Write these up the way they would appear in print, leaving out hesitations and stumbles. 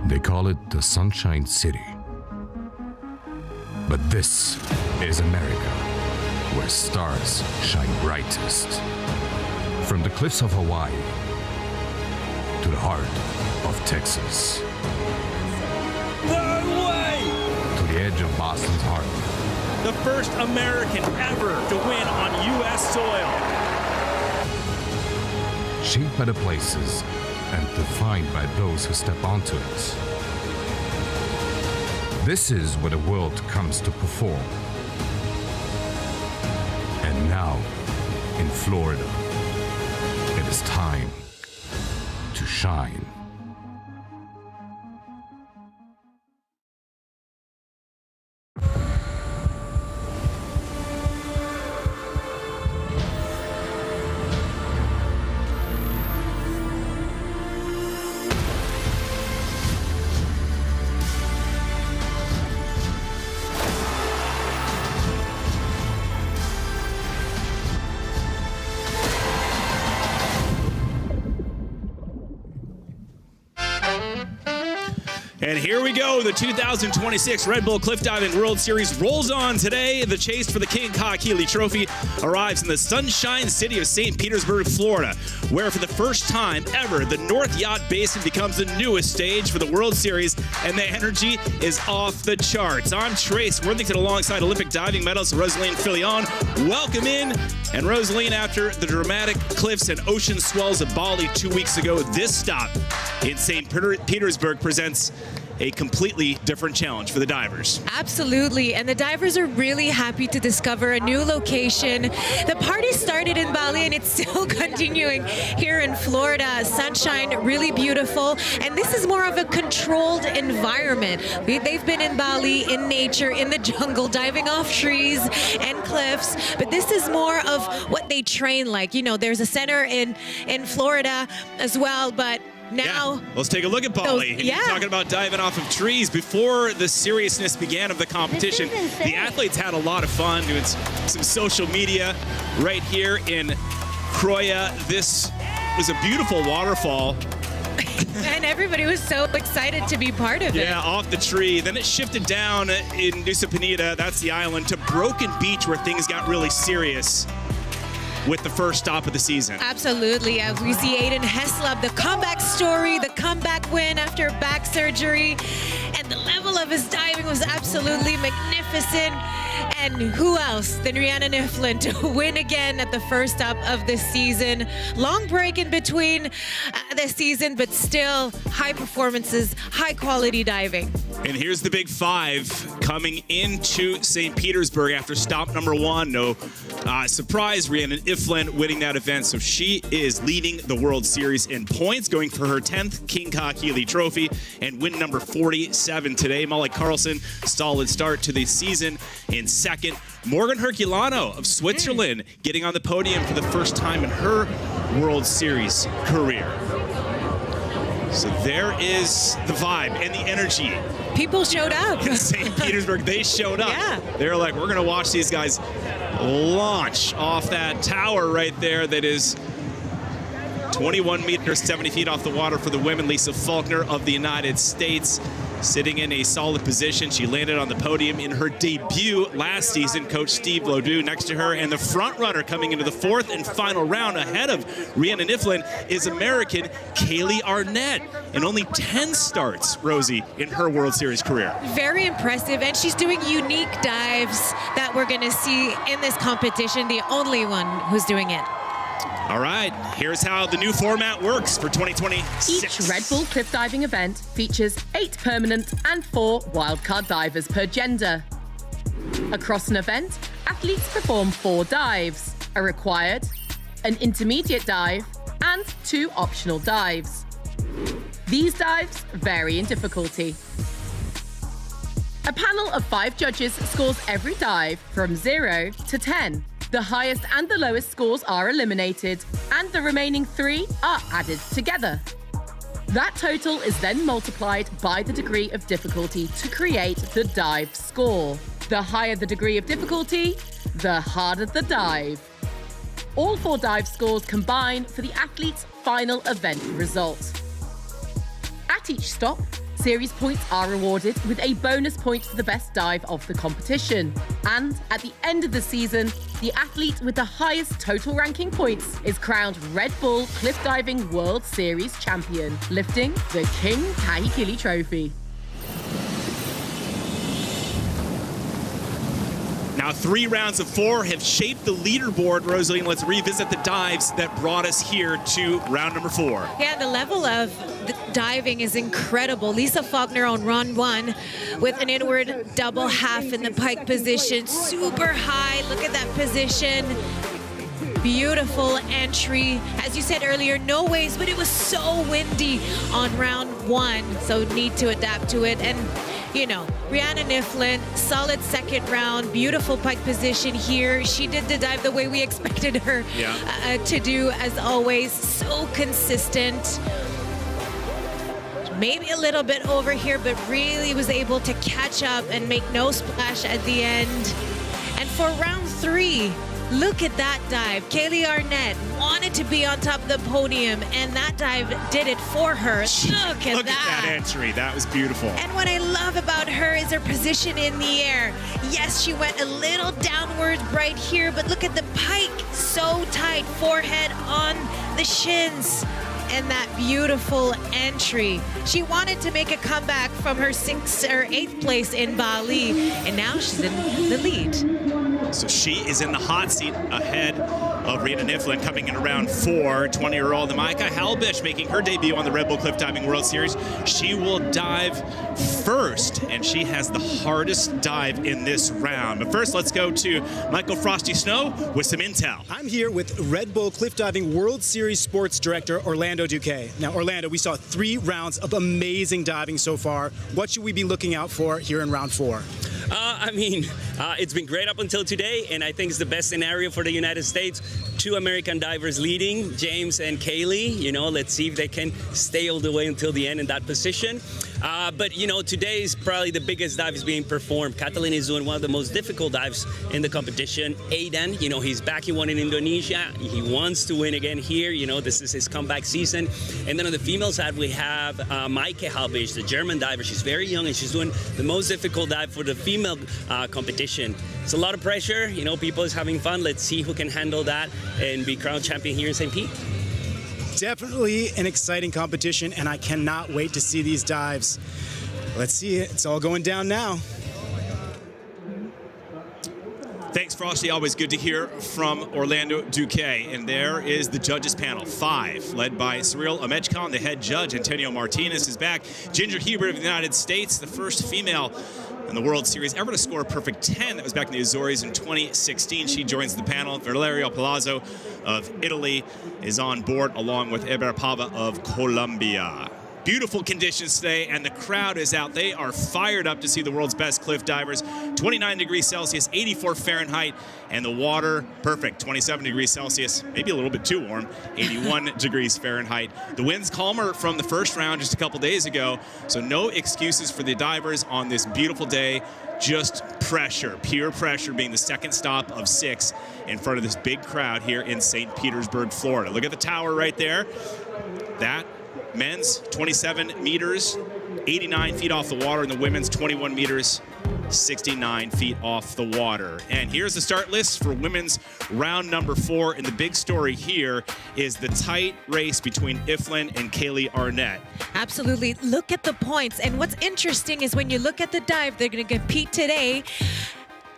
They call it the Sunshine City. But this is America, where stars shine brightest. From the cliffs of Hawaii to the heart of Texas. No way! To the edge of Boston's heart. The first American ever to win on U.S. soil. Shaped by the places and defined by those who step onto it. This is where the world comes to perform. And now, in Florida, it is time to shine. And here we go. The 2026 Red Bull Cliffdiving World Series rolls on today. The chase for the King Kahekili Trophy arrives in the Sunshine City of St. Petersburg, Florida, where for the first time ever, the North Yacht Basin becomes the newest stage for the World Series, and the energy is off the charts. I'm Trace Worthington alongside Olympic diving medalist Rosaline Filion. Welcome in. And Rosaline, after the dramatic cliffs and ocean swells of Bali 2 weeks ago, this stop in St. Petersburg presents a completely different challenge for the divers. Absolutely, and the divers are really happy to discover a new location. The party started in Bali and it's still continuing here in Florida. Sunshine, really beautiful, and this is more of a controlled environment. They've been in Bali, in nature, in the jungle, diving off trees and cliffs, but this is more of what they train like. You know, there's a center in Florida as well, but now, let's take a look at Bali. You're talking about diving off of trees. Before the seriousness began of the competition, the athletes had a lot of fun doing some social media right here in Croya. This was a beautiful waterfall. And everybody was so excited to be part of it. Yeah, off the tree. Then it shifted down in Nusa Penida, that's the island, to Broken Beach, where things got really serious with the first stop of the season. Absolutely. As we see Aiden Heslop, the comeback story, the comeback win after back surgery, and the level of his diving was absolutely magnificent. And who else than Rhiannon Iflin to win again at the first stop of the season. Long break in between the season, but still high performances, high quality diving. And here's the big five coming into St. Petersburg after stop number one. No surprise, Rhiannon Iflin winning that event. So she is leading the World Series in points, going for her 10th King Kahekili Trophy and win number 47 today. Molly Carlson, solid start to the season in second. Morgan Herculano of Switzerland getting on the podium for the first time in her World Series career. So there is the vibe and the energy. People showed up. In St. Petersburg, they showed up. Yeah. They're like, we're going to watch these guys launch off that tower right there that is 21 meters, 70 feet off the water for the women. Lisa Faulkner of the United States sitting in a solid position. She landed on the podium in her debut last season. Coach Steve Lodu next to her, and the front runner coming into the fourth and final round ahead of Rhiannon Iflin is American Kaylee Arnett. And only 10 starts, Rosie, in her World Series career. Very impressive, and she's doing unique dives that we're going to see in this competition, the only one who's doing it. All right, here's how the new format works for 2026. Each Red Bull cliff diving event features 8 permanent and 4 wildcard divers per gender. Across an event, athletes perform 4 dives, a required, an intermediate dive, and 2 optional dives. These dives vary in difficulty. A panel of 5 judges scores every dive from 0 to 10. The highest and the lowest scores are eliminated, and the remaining 3 are added together. That total is then multiplied by the degree of difficulty to create the dive score. The higher the degree of difficulty, the harder the dive. All 4 dive scores combine for the athlete's final event result. At At each stop, series points are rewarded with a bonus point for the best dive of the competition. And at the end of the season, the athlete with the highest total ranking points is crowned Red Bull Cliff Diving World Series champion, lifting the King Kahikili Trophy. Now 3 rounds of 4 have shaped the leaderboard, Rosalie, and let's revisit the dives that brought us here to round number 4. Yeah, the level of the diving is incredible. Lisa Faulkner on round 1 with an inward double half in the pike position. Super high, look at that position. Beautiful entry. As you said earlier, no waves, but it was so windy on round 1, so need to adapt to it. And you know, Rhiannon Niflin, solid second round, beautiful pike position here. She did the dive the way we expected her to do, as always. So consistent. Maybe a little bit over here, but really was able to catch up and make no splash at the end. And for round 3, look at that dive. Kaylee Arnett wanted to be on top of the podium, and that dive did it for her. Look at that entry. That was beautiful. And what I love about her is her position in the air. Yes, she went a little downwards right here, but look at the pike. So tight, forehead on the shins. And that beautiful entry. She wanted to make a comeback from her 6th or 8th place in Bali, and now she's in the lead. So she is in the hot seat ahead of Rhiannon Niflin, coming in around 4. 20-year-old Micah Halbish making her debut on the Red Bull Cliff Diving World Series. She will dive first, and she has the hardest dive in this round. But first, let's go to Michael Frosty Snow with some intel. I'm here with Red Bull Cliff Diving World Series Sports Director Orlando Duque. Now, Orlando, we saw 3 rounds of amazing diving so far. What should we be looking out for here in round 4? It's been great up until today, and I think it's the best scenario for the United States. 2 American divers leading, James and Kaylee. You know, let's see if they can stay all the way until the end in that position. But, you know, today is probably the biggest dive is being performed. Catalina is doing one of the most difficult dives in the competition. Aiden, you know, he's back. He won in Indonesia. He wants to win again here. You know, this is his comeback season. And then on the female side, we have Maike Halbisch, the German diver. She's very young, and she's doing the most difficult dive for the female competition. It's a lot of pressure. You know, people is having fun. Let's see who can handle that and be crowned champion here in St. Pete. Definitely an exciting competition, and I cannot wait to see these dives. Let's see it. It's all going down now. Thanks, Frosty. Always good to hear from Orlando Duque. And there is the judges panel. 5, led by Cyril Amechkon. The head judge, Antonio Martinez, is back. Ginger Hubert of the United States, the first female in the World Series ever to score a perfect 10. That was back in the Azores in 2016. She joins the panel. Valerio Palazzo of Italy is on board, along with Eber Pava of Colombia. Beautiful conditions today, and the crowd is out. They are fired up to see the world's best cliff divers. 29 degrees Celsius, 84 Fahrenheit, and the water, perfect, 27 degrees Celsius, maybe a little bit too warm, 81 degrees Fahrenheit. The wind's calmer from the first round just a couple days ago, so no excuses for the divers on this beautiful day. Just pressure, pure pressure, being the second stop of 6 in front of this big crowd here in St. Petersburg, Florida. Look at the tower right there. That men's 27 meters, 89 feet off the water, and the women's 21 meters, 69 feet off the water. And here's the start list for women's round number 4. And the big story here is the tight race between Iflin and Kaylee Arnett. Absolutely. Look at the points. And what's interesting is when you look at the dive, they're going to compete today.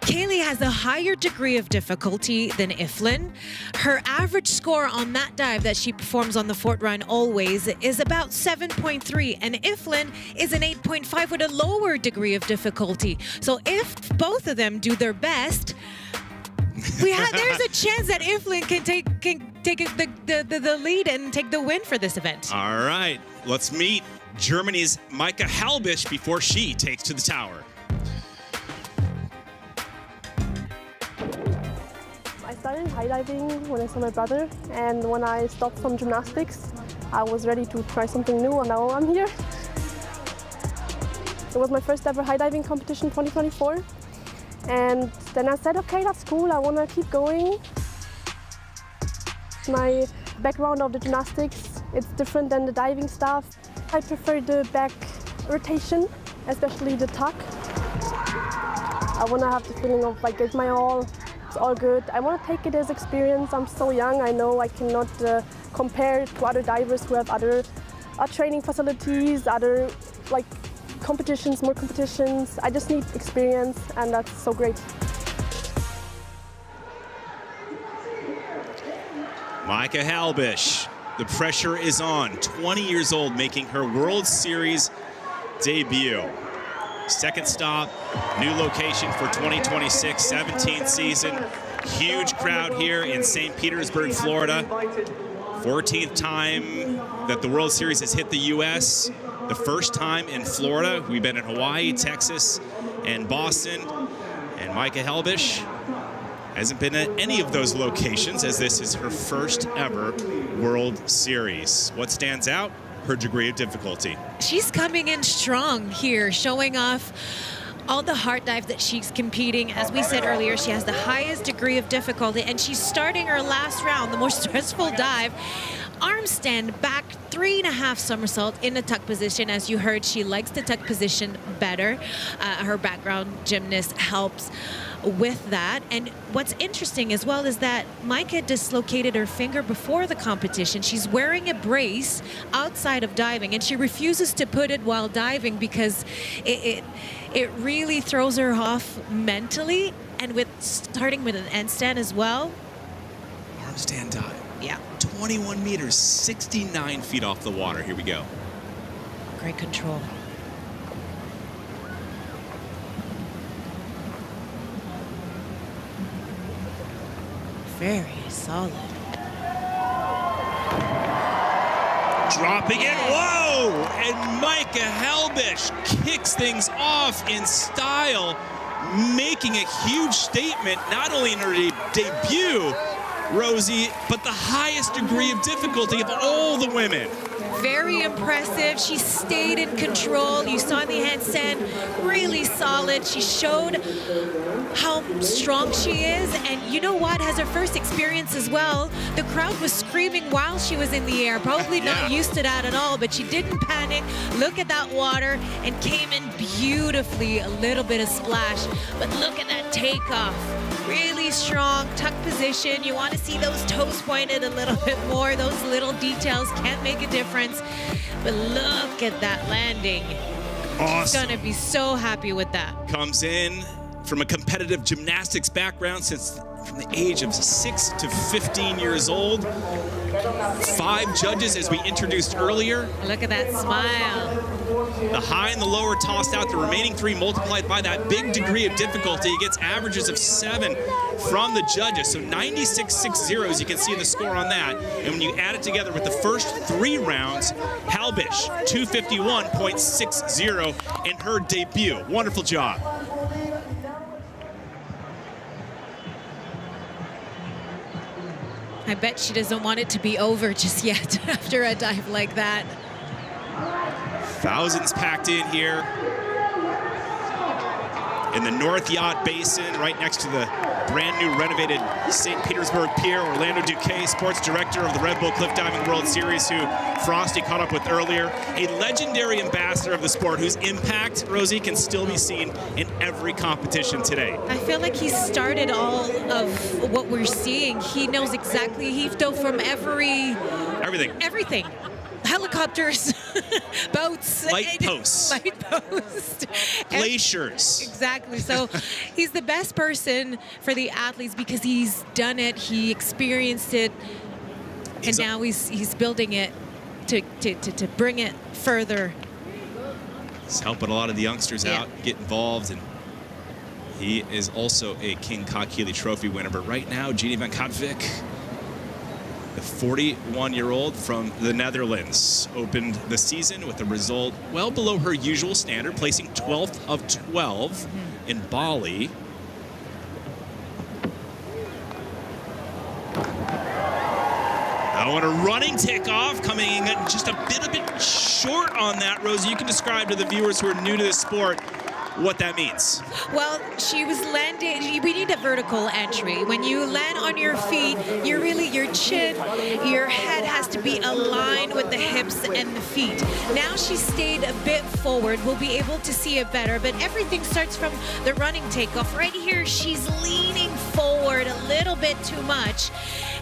Kaylee has a higher degree of difficulty than Iflin. Her average score on that dive that she performs on the Fort Run always is about 7.3, and Iflin is an 8.5 with a lower degree of difficulty. So if both of them do their best, there's a chance that Iflin can take the lead and take the win for this event. All right, let's meet Germany's Maike Halbisch before she takes to the tower. I started high diving when I saw my brother, and when I stopped from gymnastics, I was ready to try something new, and now I'm here. It was my first ever high diving competition 2024, and then I said, okay, that's cool, I want to keep going. My background of the gymnastics, it's different than the diving stuff. I prefer the back rotation, especially the tuck. I want to have the feeling of like give my all, it's all good. I want to take it as experience. I'm so young, I know I cannot compare to other divers who have other training facilities, other like competitions, more competitions. I just need experience, and that's so great. Micah Halbish, the pressure is on. 20 years old, making her World Series debut. Second stop, new location for 2026, 17th season. Huge crowd here in St. Petersburg, Florida. 14th time that the World Series has hit the U.S. The first time in Florida. We've been in Hawaii, Texas, and Boston. And Micah Halbish hasn't been at any of those locations, as this is her first ever World Series. What stands out? Her degree of difficulty. She's coming in strong here, showing off all the hard dives that she's competing. As we said earlier, she has the highest degree of difficulty, and she's starting her last round, the most stressful dive. Arm stand back, 3.5 somersault in the tuck position. As you heard, she likes the tuck position better. Her background gymnast helps with that. And what's interesting as well is that Micah dislocated her finger before the competition. She's wearing a brace outside of diving, and she refuses to put it while diving because it really throws her off mentally. And with starting with an end stand as well. Arm stand dive. Yeah. 21 meters, 69 feet off the water. Here we go. Great control. Very solid. Dropping it, whoa! And Micah Halbish kicks things off in style, making a huge statement, not only in her debut, Rosie, but the highest degree of difficulty of all the women. Very impressive. She stayed in control. You saw in the handstand, really solid. She showed how strong she is. And you know what? Has her first experience as well. The crowd was screaming while she was in the air. Probably not used to that at all, but she didn't panic. Look at that water and came in beautifully. A little bit of splash, but look at that takeoff. Really strong tuck position. You want to see those toes pointed a little bit more. Those little details can make a difference. But look at that landing. Awesome. She's gonna be so happy with that. Comes in from a competitive gymnastics background from the age of 6 to 15 years old. 5 judges, as we introduced earlier. Look at that smile. The high and the low are tossed out. The remaining 3 multiplied by that big degree of difficulty. He gets averages of 7 from the judges. So 96.60, you can see the score on that. And when you add it together with the first 3 rounds, Halbish, 251.60 in her debut. Wonderful job. I bet she doesn't want it to be over just yet after a dive like that. Thousands packed in here in the North Yacht Basin, right next to the brand new renovated St. Petersburg Pier. Orlando Duque, sports director of the Red Bull Cliffdiving World Series, who Frosty caught up with earlier. A legendary ambassador of the sport whose impact, Rosie, can still be seen in every competition today. I feel like he started all of what we're seeing. He knows exactly, he dove from everything. Helicopters, boats, light posts, glaciers. Exactly. So he's the best person for the athletes because he's done it, he experienced it, and now he's building it to bring it further. He's helping a lot of the youngsters out, get involved, and he is also a King Ka-Keeley Trophy winner. But right now, Jeannie van Katwijk, the 41-year-old from the Netherlands, opened the season with a result well below her usual standard, placing 12th of 12 in Bali. Now on a running takeoff, coming in just a bit short on that, Rosie. You can describe to the viewers who are new to this sport what that means. Well, she was landing. We need a vertical entry. When you land on your feet, your chin, your head has to be aligned with the hips and the feet. Now she stayed a bit forward. We'll be able to see it better, but everything starts from the running takeoff. Right here, she's leaning forward a little bit too much.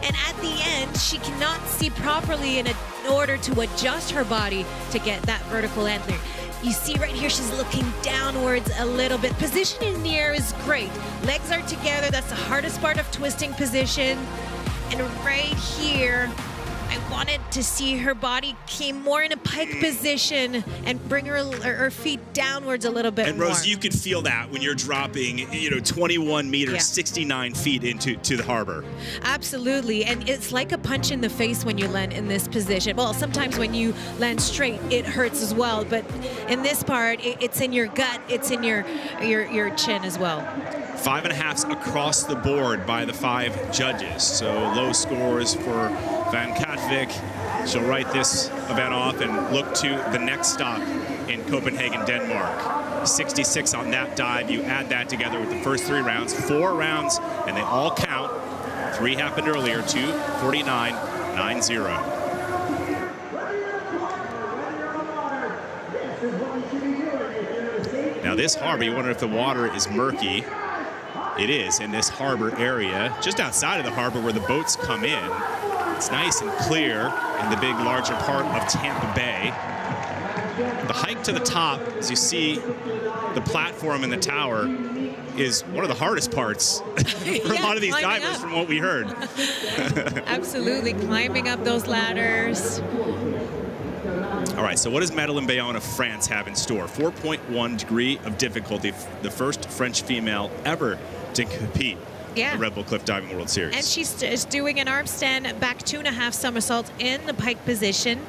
And at the end, she cannot see properly in order to adjust her body to get that vertical entry. You see right here, she's looking downwards a little bit. Positioning in the air is great. Legs are together. That's the hardest part of twisting position. And right here, I wanted to see her body came more in a pike position and bring her feet downwards a little bit and more. Rose, you could feel that when you're dropping, 21 meters, Yeah. 69 feet into the harbor. Absolutely, and it's like a punch in the face when you land in this position. Well, sometimes when you land straight, it hurts as well, but in this part, it's in your gut, it's in your chin as well. 5.5s across the board by the 5 judges. So low scores for Van Katwijk. She'll write this event off and look to the next stop in Copenhagen, Denmark. 66 on that dive. You add that together with the first 3 rounds, 4 rounds, and they all count. 3 happened earlier, 2:49.90. Now this harbor, you wonder if the water is murky. It is in this harbor area, just outside of the harbor where the boats come in. It's nice and clear in the big, larger part of Tampa Bay. The hike to the top, as you see the platform and the tower, is one of the hardest parts for a lot of these divers from what we heard. Absolutely, climbing up those ladders. All right, so what does Madeleine Bayonne of France have in store? 4.1 degree of difficulty, the first French female ever to compete in the Red Bull Cliff Diving World Series. And she's doing an arm stand back 2.5 somersaults in the pike position.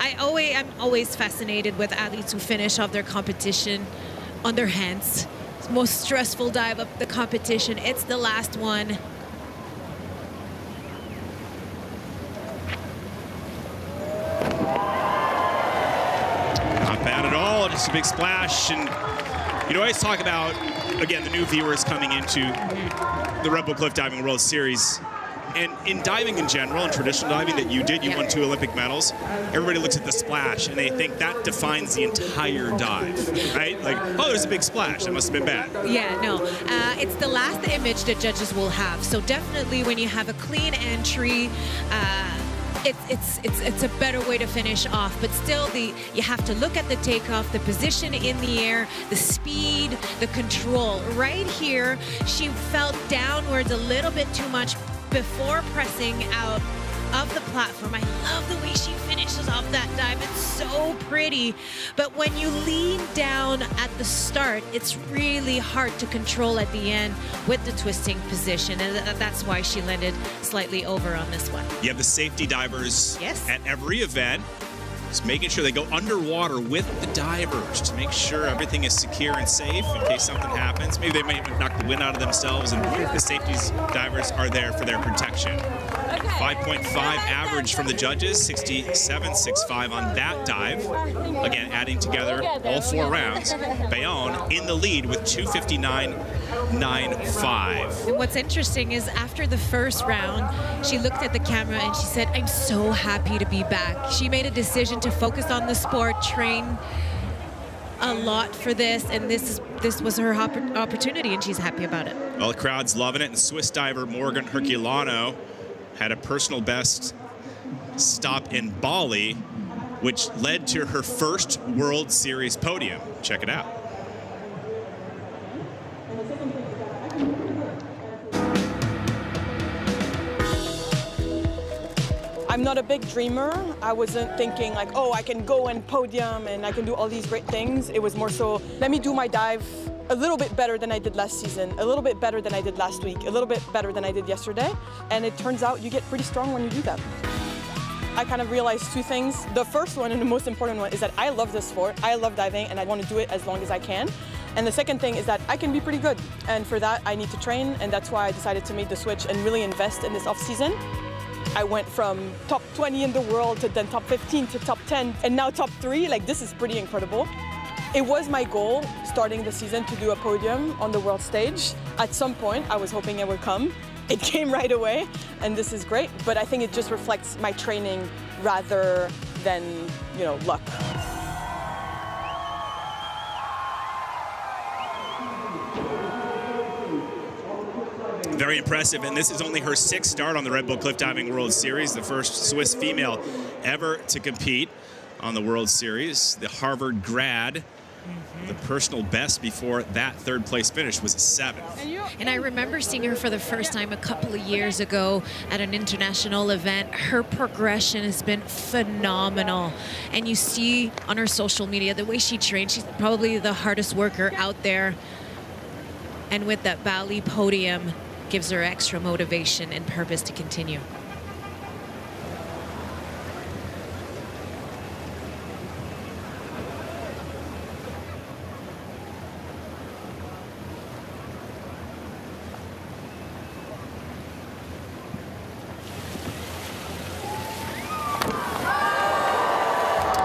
I'm always fascinated with athletes who finish off their competition on their hands. It's the most stressful dive of the competition. It's the last one. Not bad at all, just a big splash. And you always talk about, again, the new viewers coming into the Red Bull Cliff Diving World Series. And in diving in general, in traditional diving that you did, you won 2 Olympic medals, everybody looks at the splash and they think that defines the entire dive, right? Like, oh, there's a big splash, that must have been bad. Yeah, no, it's the last image that judges will have. So definitely when you have a clean entry, it's a better way to finish off, but still you have to look at the takeoff, the position in the air, the speed, the control. Right here, she fell downwards a little bit too much before pressing out of the platform. I love the way she finishes off that dive. It's so pretty. But when you lean down at the start, it's really hard to control at the end with the twisting position. And that's why she landed slightly over on this one. You have the safety divers Yes. at every event. Just making sure they go underwater with the divers to make sure everything is secure and safe in case something happens. Maybe they might knock the wind out of themselves, and the safety divers are there for their protection. 5.5 average from the judges, 67.65 on that dive. Again, adding together all 4 rounds. Bayonne in the lead with 2:59.95. And what's interesting is after the first round, she looked at the camera and she said, "I'm so happy to be back." She made a decision to focus on the sport, train a lot for this, and this was her opportunity, and she's happy about it. Well, the crowd's loving it, and Swiss diver Morgan Herculano had a personal best stop in Bali, which led to her first World Series podium. Check it out. I'm not a big dreamer. I wasn't thinking like, oh, I can go and podium and I can do all these great things. It was more so, let me do my dive a little bit better than I did last season, a little bit better than I did last week, a little bit better than I did yesterday. And it turns out you get pretty strong when you do that. I kind of realized 2 things. The first one and the most important one is that I love this sport. I love diving and I want to do it as long as I can. And the second thing is that I can be pretty good. And for that, I need to train. And that's why I decided to make the switch and really invest in this off season. I went from top 20 in the world to then top 15 to top 10 and now top 3. Like, this is pretty incredible. It was my goal starting the season to do a podium on the world stage. At some point, I was hoping it would come. It came right away, and this is great, but I think it just reflects my training rather than, luck. Very impressive, and this is only her 6th start on the Red Bull Cliff Diving World Series, the first Swiss female ever to compete on the World Series. The Harvard grad, the personal best before that 3rd place finish was a 7th. And I remember seeing her for the first time a couple of years ago at an international event. Her progression has been phenomenal. And you see on her social media the way she trains, she's probably the hardest worker out there. And with that Bali podium, gives her extra motivation and purpose to continue.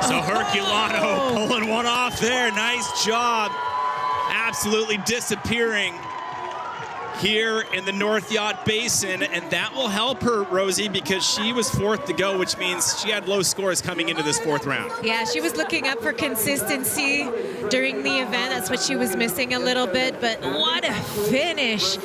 So Herculano pulling one off there. Nice job. Absolutely disappearing here in the North Yacht Basin, and that will help her, Rosie, because she was 4th to go, which means she had low scores coming into this 4th round. Yeah, she was looking up for consistency during the event. That's what she was missing a little bit, but what a finish.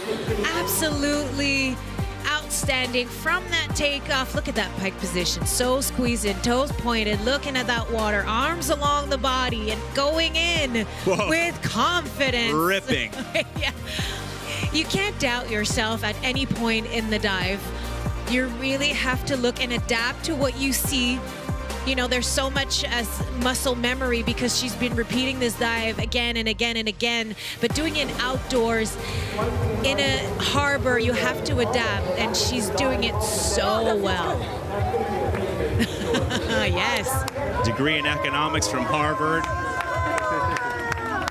Absolutely outstanding from that takeoff. Look at that pike position, so squeezed in, toes pointed, looking at that water, arms along the body, and going in with confidence. Ripping. Yeah. You can't doubt yourself at any point in the dive. You really have to look and adapt to what you see. There's so much as muscle memory because she's been repeating this dive again and again and again. But doing it outdoors in a harbor, you have to adapt, and she's doing it so well. Yes. Degree in economics from Harvard.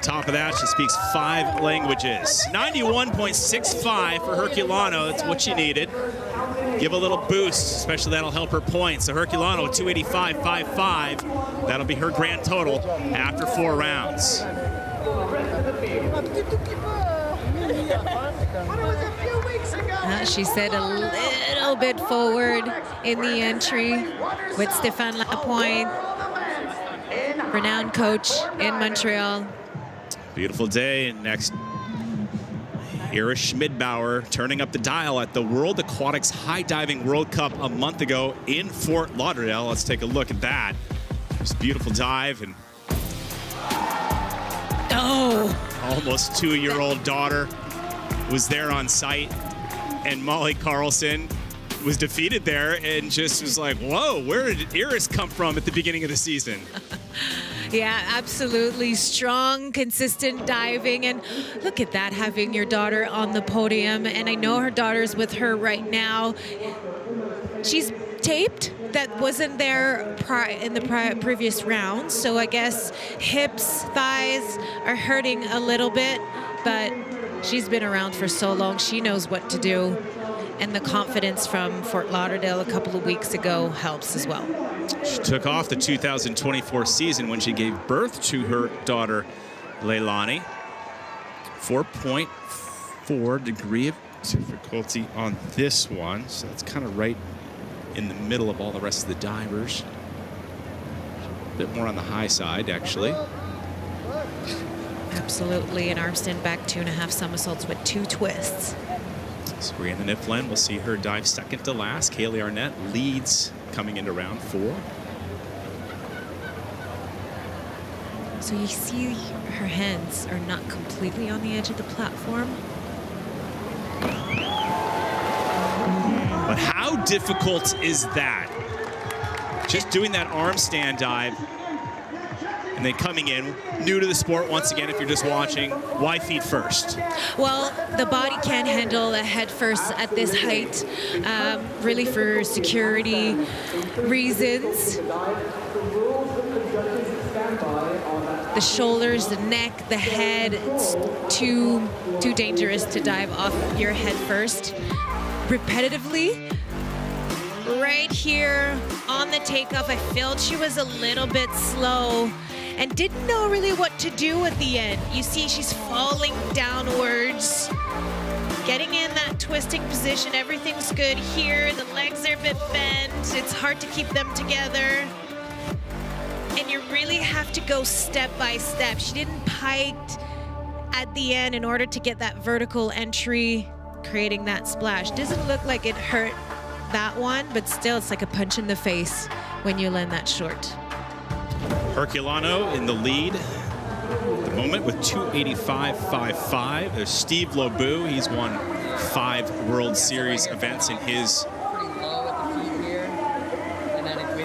Top of that, she speaks 5 languages. 91.65 for Herculano. That's what she needed. Give a little boost, especially that'll help her points. So Herculano, 285.55. That'll be her grand total after 4 rounds. She said a little bit forward in the entry with Stéphane Lapointe, renowned coach in Montreal. Beautiful day. And next, Ira Schmidbauer turning up the dial at the World Aquatics High Diving World Cup a month ago in Fort Lauderdale. Let's take a look at that. It's a beautiful dive, and almost 2-year-old daughter was there on site, and Molly Carlson was defeated there and just was like, whoa, where did Iris come from at the beginning of the season? Yeah, absolutely. Strong, consistent diving. And look at that, having your daughter on the podium. And I know her daughter's with her right now. She's taped. That wasn't there in the previous round. So I guess hips, thighs are hurting a little bit. But she's been around for so long. She knows what to do. And the confidence from Fort Lauderdale a couple of weeks ago helps as well. She took off the 2024 season when she gave birth to her daughter, Leilani. 4.4 degree of difficulty on this one. So that's kind of right in the middle of all the rest of the divers. A bit more on the high side, actually. Absolutely. An arm stand back 2.5 somersaults with 2 twists. So Brianna Niflin will see her dive second to last. Kaylee Arnett leads coming into round 4. So you see her hands are not completely on the edge of the platform. But how difficult is that? Just doing that arm stand dive and then coming in, new to the sport once again, if you're just watching, why feet first? Well, the body can't handle a head first at this height, really for security reasons. The shoulders, the neck, the head, it's too dangerous to dive off your head first. Repetitively, right here on the takeoff, I felt she was a little bit slow. and didn't know really what to do at the end. You see she's falling downwards, getting in that twisting position. Everything's good here. The legs are a bit bent. It's hard to keep them together. And you really have to go step by step. She didn't pike at the end in order to get that vertical entry, creating that splash. Doesn't look like it hurt that one, but still it's like a punch in the face when you land that short. Herculano in the lead at the moment with 285.55. There's Steve Lobu. He's won 5 World Series events in his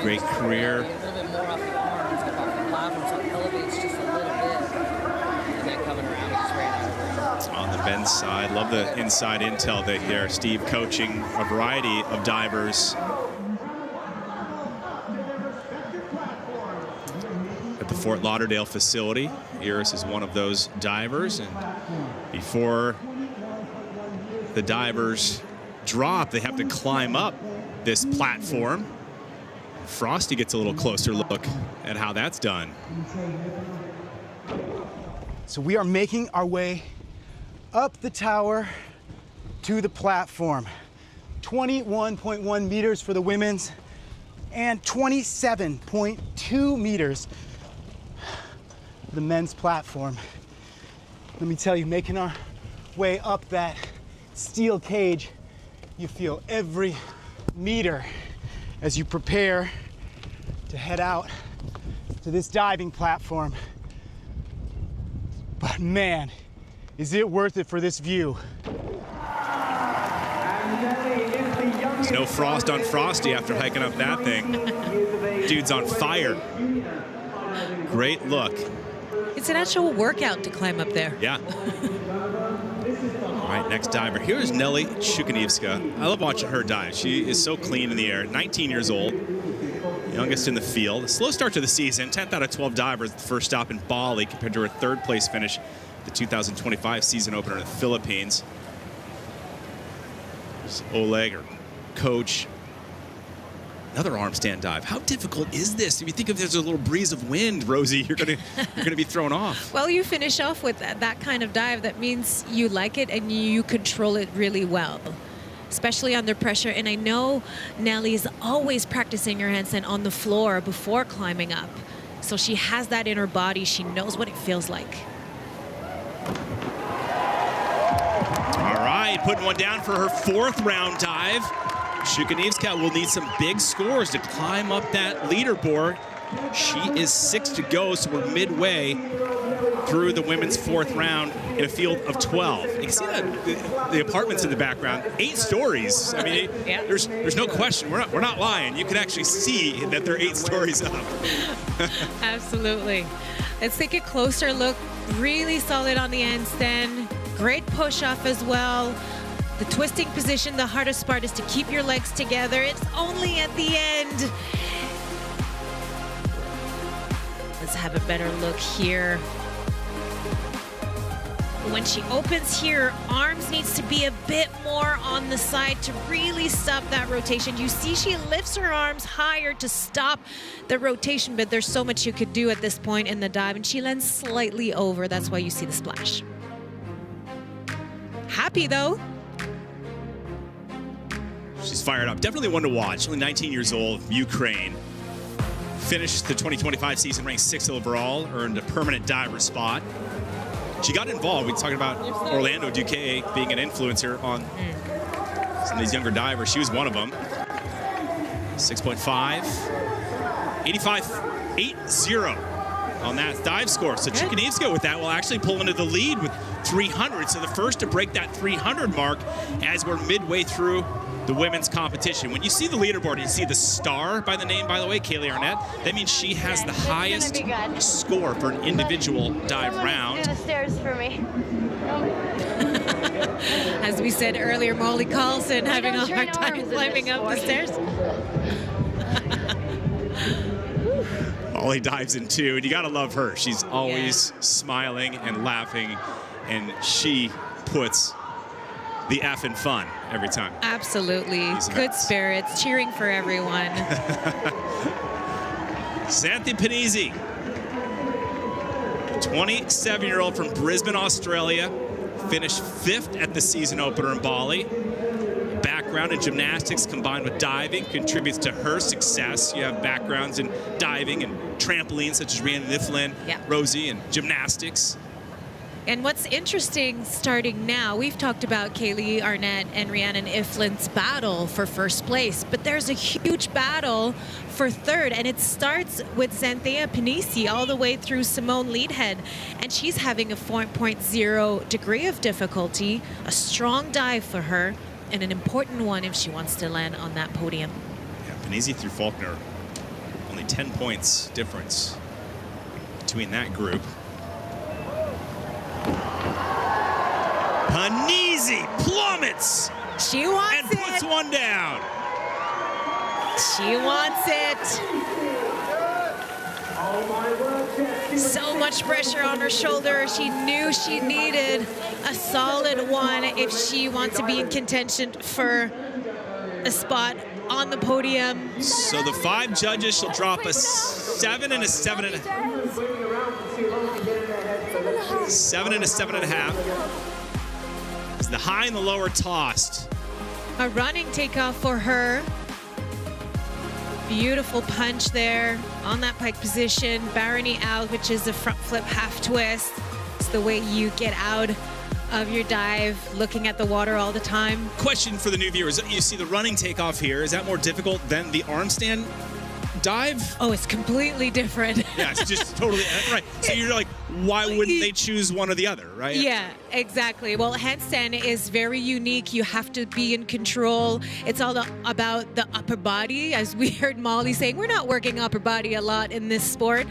great career. On the men's side, love the inside intel there. Steve coaching a variety of divers. At the Fort Lauderdale facility, Iris is one of those divers, and before the divers drop, they have to climb up this platform. Frosty gets a little closer look at how that's done. So we are making our way up the tower to the platform. 21.1 meters for the women's and 27.2 meters for the men's platform. Let me tell you, making our way up that steel cage, you feel every meter as you prepare to head out to this diving platform. But man, is it worth it for this view? There's no frost on Frosty after hiking up that thing. Dude's on fire. Great look. It's an actual workout to climb up there. Yeah. All right, next diver. Here's Nelly Chukanievska. I love watching her dive. She is so clean in the air. 19 years old, youngest in the field. A slow start to the season. 10th out of 12 divers. The first stop in Bali compared to her 3rd place finish the 2025 season opener in the Philippines. Oleg, her coach. Another arm stand dive. How difficult is this? If you think if there's a little breeze of wind, Rosie, you're gonna be thrown off. Well, you finish off with that kind of dive. That means you like it and you control it really well, especially under pressure. And I know Nelly is always practicing her handstand on the floor before climbing up. So she has that in her body. She knows what it feels like. All right, putting one down for her 4th round dive. Chukanievska will need some big scores to climb up that leaderboard. She is 6 to go, so we're midway through the women's 4th round in a field of 12. You can see that the apartments in the background, 8 stories. I mean, yeah. There's no question. We're not lying. You can actually see that they're 8 stories up. Absolutely. Let's take a closer look. Really solid on the handstand. Great push off as well. The twisting position, the hardest part is to keep your legs together. It's only at the end. Let's have a better look here. When she opens here, arms needs to be a bit more on the side to really stop that rotation. You see she lifts her arms higher to stop the rotation, but there's so much you could do at this point in the dive, and she lands slightly over. That's why you see the splash. Happy though. She's fired up. Definitely one to watch. Only 19 years old, Ukraine. Finished the 2025 season ranked 6th overall, earned a permanent diver spot. She got involved. We were talking about Orlando Duque being an influencer on some of these younger divers. She was one of them. 6.5. 85.80 on that dive score. So Chukanievska with that will actually pull into the lead with 300. So the first to break that 300 mark as we're midway through the women's competition. When you see the leaderboard, you see the star by the name, by the way, Kaylee Arnett. That means she has the highest score for an individual dive round. Do the stairs for me. As we said earlier, Molly Carlson having a hard time climbing up the stairs. Molly dives in 2, and you gotta love her. She's always smiling and laughing, and she puts the F in fun every time. Absolutely. Good spirits, cheering for everyone. Santi Panizzi 27-year-old from Brisbane, Australia, finished 5th at the season opener in Bali. Background in gymnastics combined with diving contributes to her success. You have backgrounds in diving and trampoline, such as Rhiannon Iflin, Rosie, and gymnastics. And what's interesting starting now, we've talked about Kaylee Arnett and Rhiannon Iflin's battle for first place, but there's a huge battle for third, and it starts with Xanthea Panisi all the way through Simone Leadhead, and she's having a 4.0 degree of difficulty, a strong dive for her, and an important one if she wants to land on that podium. Yeah, Panisi through Faulkner, only 10 points difference between that group. Panisi plummets. She wants and puts one down. She wants it. So much pressure on her shoulder. She knew she needed a solid one if she wants to be in contention for a spot on the podium. So the 5 judges shall drop a 7 and a 7.5. 7 and a 7.5. The high and the low are tossed. A running takeoff for her. Beautiful punch there on that pike position. Barony out, which is a front flip half twist. It's the way you get out of your dive, looking at the water all the time. Question for the new viewers. You see the running takeoff here. Is that more difficult than the arm stand dive? Oh, it's completely different. Yeah, it's just totally, right. So you're like, why wouldn't they choose one or the other, right? Yeah, exactly. Well, handstand is very unique. You have to be in control. It's all about the upper body. As we heard Molly saying, we're not working upper body a lot in this sport,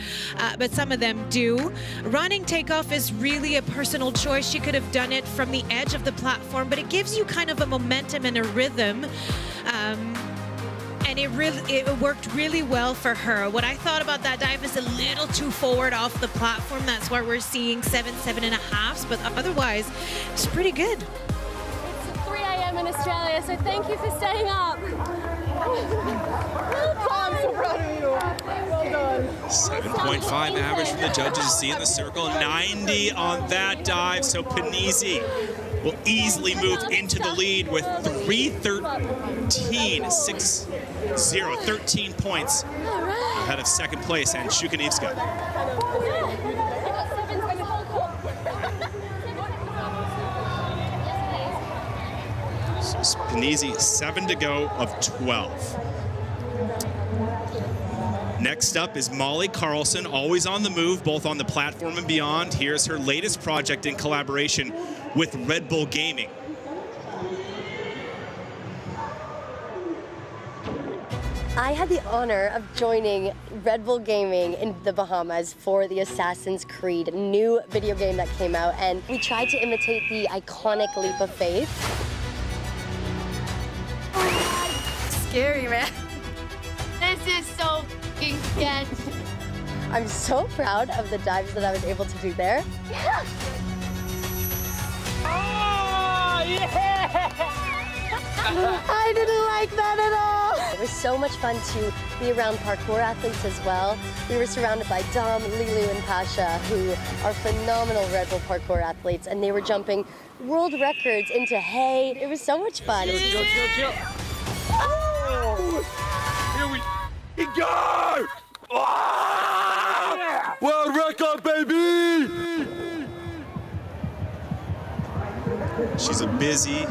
but some of them do. Running takeoff is really a personal choice. She could have done it from the edge of the platform, but it gives you kind of a momentum and a rhythm. And it worked really well for her. What I thought about that dive is a little too forward off the platform. That's why we're seeing 7.5s, but otherwise, it's pretty good. It's 3 a.m. in Australia, so thank you for staying up. I'm so proud of you. Well done. 7.5 average from the judges. See in the circle, 90 on that dive. So Panisi will easily move into the lead with 13 points ahead of second place and Shukanivska. So Panisi, 7 to go of 12. Next up is Molly Carlson, always on the move, both on the platform and beyond. Here's her latest project in collaboration with Red Bull Gaming. I had the honor of joining Red Bull Gaming in the Bahamas for the Assassin's Creed new video game that came out, and we tried to imitate the iconic leap of faith. Scary, man. This is so fucking sketch. I'm so proud of the dives that I was able to do there. Yeah. Oh, yeah! I didn't like that at all. It was so much fun to be around parkour athletes as well. We were surrounded by Dom, Lilu, and Pasha, who are phenomenal Red Bull parkour athletes, and they were jumping world records into hay. It was so much fun. Chill. Oh! Here we go! Oh! World record, baby! She's a busy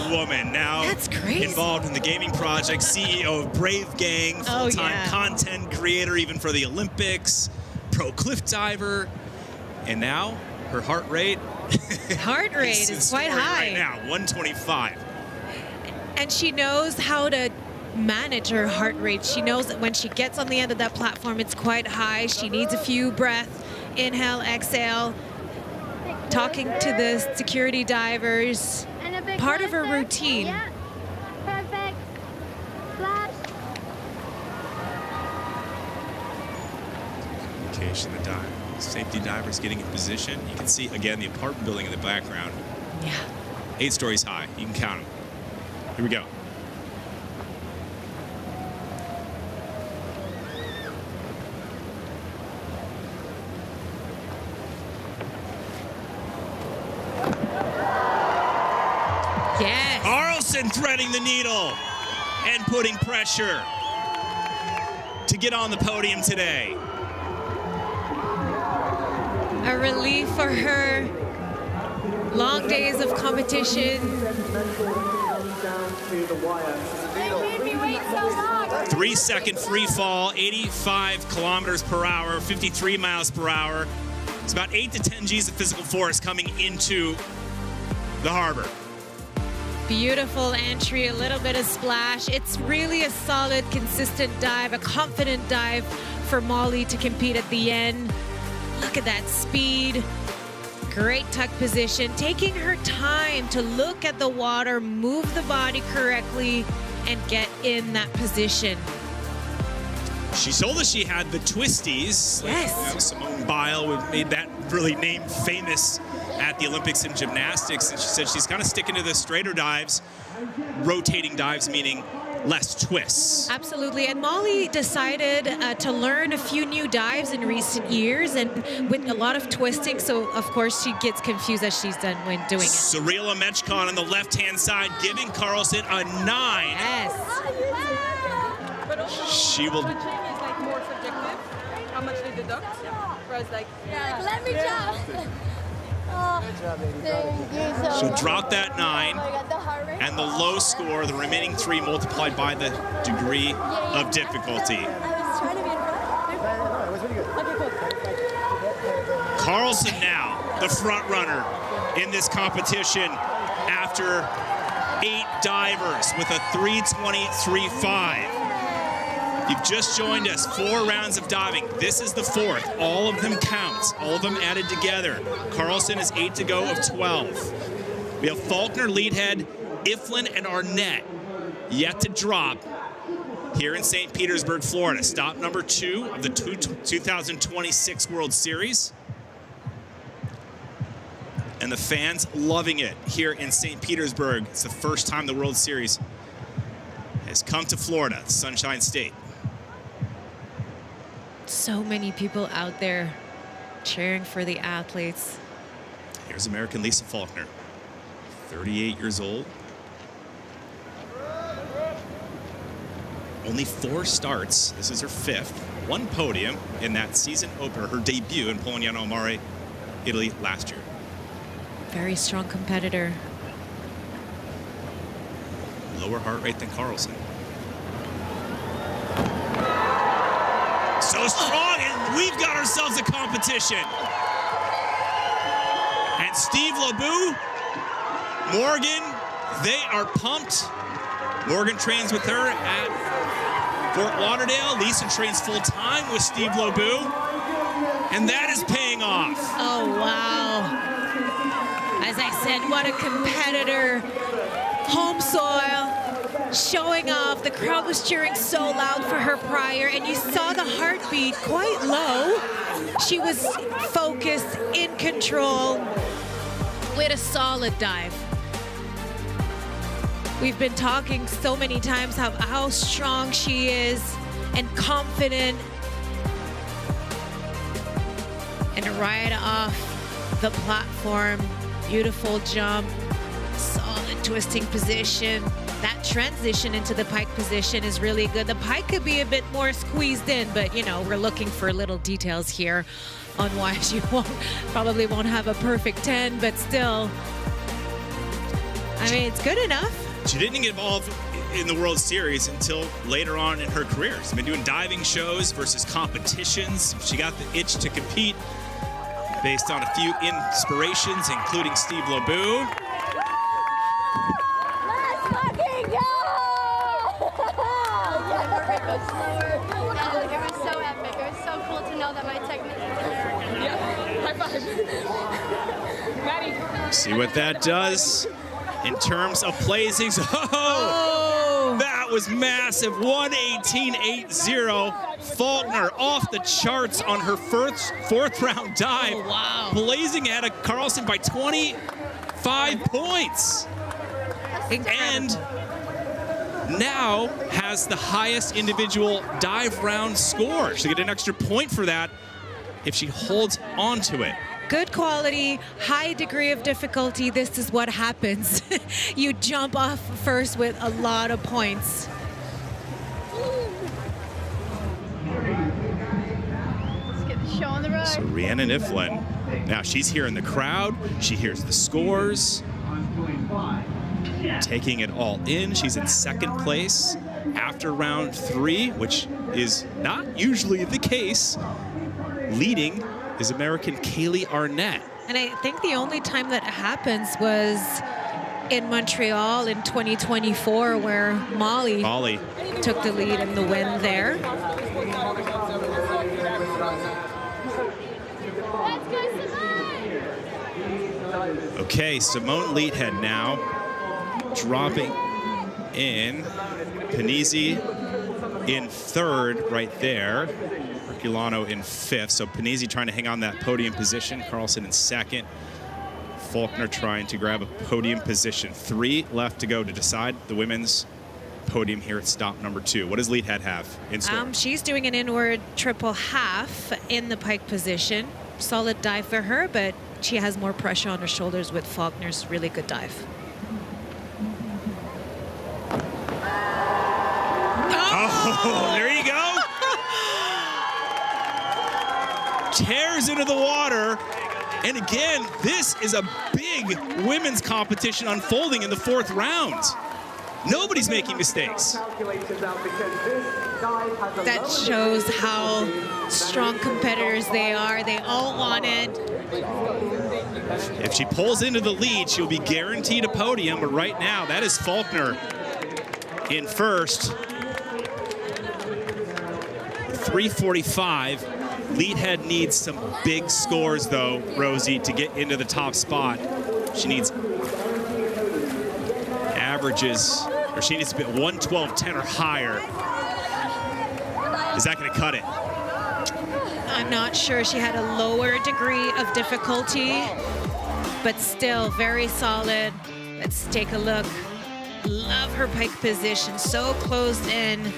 woman now. That's crazy. Involved in the gaming project, CEO of Brave Gang, full-time content creator even for the Olympics, pro cliff diver, and now her heart rate. Heart rate is quite high right now, 125. And she knows how to manage her heart rate. She knows that when she gets on the end of that platform, it's quite high. She needs a few breaths, inhale, exhale. Talking to the security divers, part of her routine. Yeah. Perfect. Flash. Location, the dive. Safety divers getting in position. You can see, again, the apartment building in the background. Yeah. 8 stories high. You can count them. Here we go. Yes. Carlson threading the needle and putting pressure to get on the podium today. A relief for her. Long days of competition. 3-second free fall, 85 kilometers per hour, 53 miles per hour. It's about 8 to 10 G's of physical force coming into the harbor. Beautiful entry, a little bit of splash. It's really a solid, consistent dive, a confident dive for Molly to compete at the end. Look at that speed. Great tuck position, taking her time to look at the water, move the body correctly, and get in that position. She told us she had the twisties. Yes. Simone Biles made that really name famous at the Olympics in gymnastics, and she said she's kind of sticking to the straighter dives, rotating dives, meaning less twists. Absolutely, and Molly decided to learn a few new dives in recent years, and with a lot of twisting, so of course she gets confused as she's done when doing it. Cyrilla Mechkon on the left-hand side, giving Carlson a 9. Yes. She will. Switching is like more subjective, how much they deduct. Whereas like, Let me jump. Thank you so She'll much. drop that 9, Oh, I got the heart rate. and the low score, the remaining 3 multiplied by the degree of difficulty. I was trying to be in front. Okay, cool. Carlson now, the front runner in this competition after 8 divers with a 3:23.5. You've just joined us, 4 rounds of diving. This is the 4th. All of them count, all of them added together. Carlson is 8 to go of 12. We have Faulkner, Leadhead, Iflin, and Arnett yet to drop here in St. Petersburg, Florida. Stop number 2 of the 2026 World Series. And the fans loving it here in St. Petersburg. It's the first time the World Series has come to Florida, Sunshine State. So many people out there cheering for the athletes. Here's American Lisa Faulkner, 38 years old. Only 4 starts. This is her 5th. 1 podium in that season opener, her debut in Polignano Mare, Italy last year. Very strong competitor. Lower heart rate than Carlson. So strong, and we've got ourselves a competition. And Steve LeBeau, Morgan, they are pumped. Morgan trains with her at Fort Lauderdale. Lisa trains full-time with Steve LeBeau. And that is paying off. Oh, wow. As I said, what a competitor. Home soil, showing off. The crowd was cheering so loud for her prior, and you saw the heartbeat quite low. She was focused, in control, with a solid dive. We've been talking so many times how strong she is and confident. And right off the platform, beautiful jump, solid twisting position. That transition into the pike position is really good. The pike could be a bit more squeezed in, but you know, we're looking for little details here on why she probably won't have a perfect 10, but still, I mean, it's good enough. She didn't get involved in the World Series until later on in her career. She's been doing diving shows versus competitions. She got the itch to compete based on a few inspirations, including Steve LeBeau. Let's fucking go! It was slower. And it was so epic. It was so cool to know that my technique is there. yeah, high five. Maddie. See what that does in terms of placings. Oh, that was massive. 118.80. Faulkner off the charts on her fourth round dive. Oh, wow. Blazing ahead of Carlson by 25 points. And now has the highest individual dive round score. She'll get an extra point for that if she holds on to it. good quality, high degree of difficulty. This is what happens. You jump off first with a lot of points. Let's get the show on the road. So Rhiannon Iflin, now she's here in the crowd. She hears the scores, taking it all in. She's in second place after round 3, which is not usually the case. Leading is American Kaylee Arnett. And I think the only time that happens was in Montreal in 2024, where Molly took the lead in the win there. Okay, Simone Leathead now dropping in. Panizzi in 3rd right there. Herculano in 5th. So Panizzi trying to hang on that podium position. Carlson in 2nd. Faulkner trying to grab a podium position. 3 left to go to decide the women's podium here at stop number 2. What does Leathead have in store? She's doing an inward triple half in the pike position. Solid dive for her, but she has more pressure on her shoulders with Faulkner's really good dive. Oh, there you go. Tears into the water. And again, this is a big women's competition unfolding in the 4th round. Nobody's making mistakes. That shows how strong competitors they are. They all want it. If she pulls into the lead, she'll be guaranteed a podium. But right now, that is Faulkner in 1st. 3:45. Leathead needs some big scores, though, Rosie, to get into the top spot. She needs averages, or she needs to be at 112.10 or higher. Is that going to cut it? I'm not sure. She had a lower degree of difficulty, but still very solid. Let's take a look. Love her pike position, so closed in.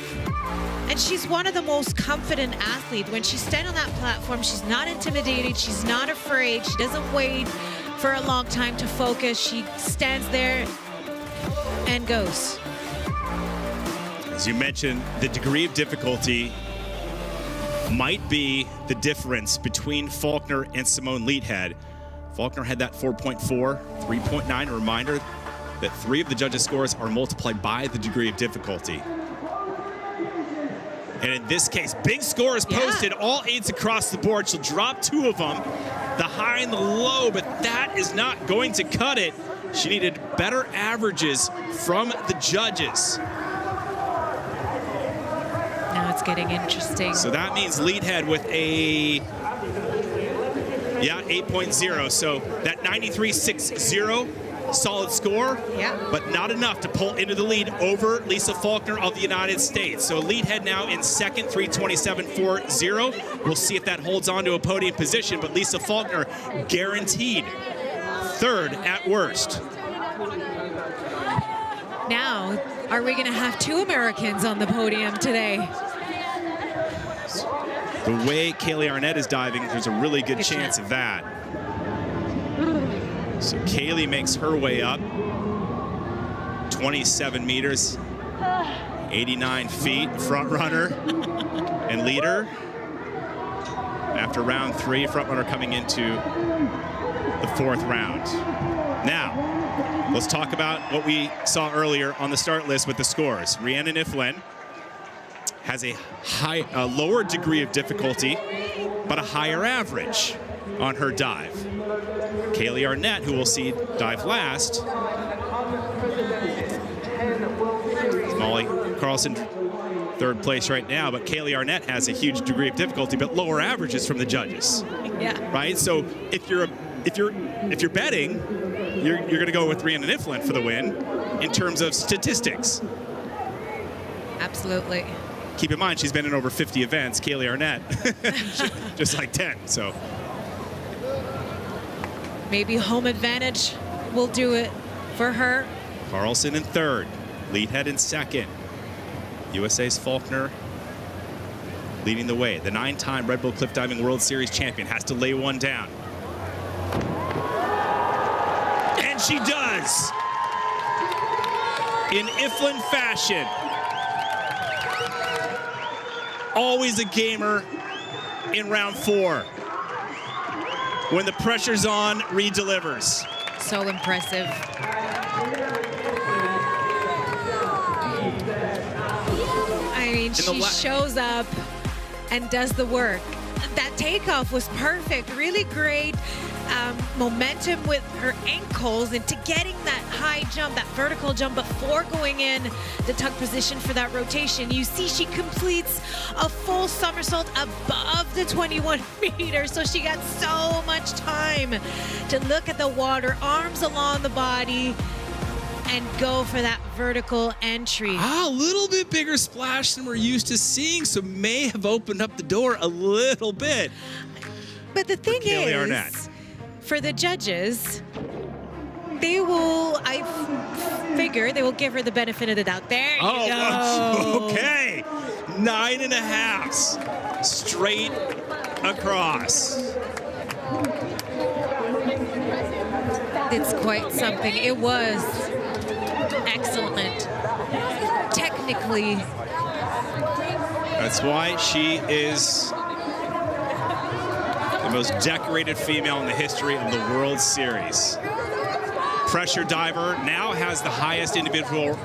And she's one of the most confident athletes. When she stands on that platform, she's not intimidated. She's not afraid. She doesn't wait for a long time to focus. She stands there and goes. As you mentioned, the degree of difficulty might be the difference between Faulkner and Simone Leathead. Faulkner had that 4.4, 3.9. A reminder that 3 of the judges' scores are multiplied by the degree of difficulty. And in this case, big scores posted, all 8s across the board. She'll drop 2 of them, the high and the low, but that is not going to cut it. She needed better averages from the judges. Now it's getting interesting. So that means Leathead with a, 8.0. So that 93.60. Solid score, but not enough to pull into the lead over Lisa Faulkner of the United States. So Leathead now in 2nd, 327.40. We'll see if that holds on to a podium position, but Lisa Faulkner guaranteed 3rd at worst. Now, are we going to have 2 Americans on the podium today? The way Kaylee Arnett is diving, there's a really good chance of that. So Kaylee makes her way up, 27 meters, 89 feet, front runner and leader. After round 3, front runner coming into the 4th round. Now, let's talk about what we saw earlier on the start list with the scores. Rhiannon Iflin has a lower degree of difficulty, but a higher average on her dive. Kaylee Arnett, who we'll see dive last. Molly Carlson, 3rd place right now, but Kaylee Arnett has a huge degree of difficulty, but lower averages from the judges. Yeah. Right. So if you're betting, you're going to go with Rhiannon Iflin for the win in terms of statistics. Absolutely. Keep in mind, she's been in over 50 events. Kaylee Arnett, just like 10. So. Maybe home advantage will do it for her. Carlson in 3rd, Leathead in 2nd. USA's Faulkner leading the way. The 9-time Red Bull Cliff Diving World Series champion has to lay one down. she does. In Iflin fashion. Always a gamer in round 4. When the pressure's on, Reed delivers. So impressive. I mean, she shows up and does the work. That takeoff was perfect, really great momentum with her ankles into getting that high jump, that vertical jump before going in the tuck position for that rotation. You see she completes a full somersault above the 21 meters, so she got so much time to look at the water, arms along the body, and go for that vertical entry. A little bit bigger splash than we're used to seeing, so may have opened up the door a little bit. But the thing is, for the judges, they will, I figure, they will give her the benefit of the doubt. There you go. Okay. 9.5 straight across. It's quite something. It was excellent. Technically. That's why she is the most decorated female in the history of the World Series. Pressure diver now has the highest individual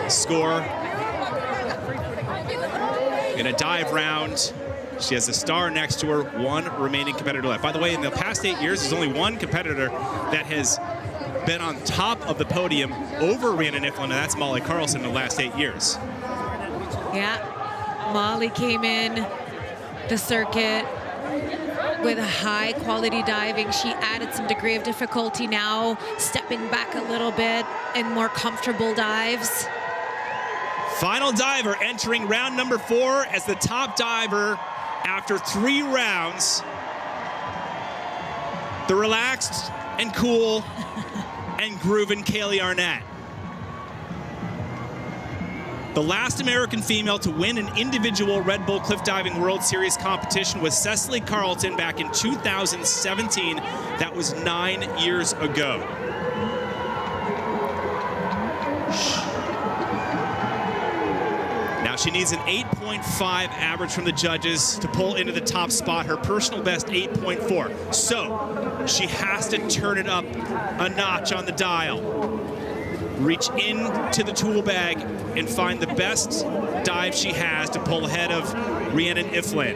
score in a dive round. She has a star next to her, one remaining competitor left. By the way, in the past 8 years, there's only one competitor that has been on top of the podium over Rhiannon Iflin, and that's Molly Carlson in the last 8 years. Yeah, Molly came in the circuit with high quality diving. She added some degree of difficulty now, stepping back a little bit in more comfortable dives. Final diver entering round number 4 as the top diver after 3 rounds. The relaxed and cool and grooving Kaylee Arnett. The last American female to win an individual Red Bull Cliff Diving World Series competition was Cecily Carlton back in 2017. That was 9 years ago. Now she needs an 8.5 average from the judges to pull into the top spot. Her personal best 8.4. So she has to turn it up a notch on the dial. Reach into the tool bag and find the best dive she has to pull ahead of Rhiannon Iflin.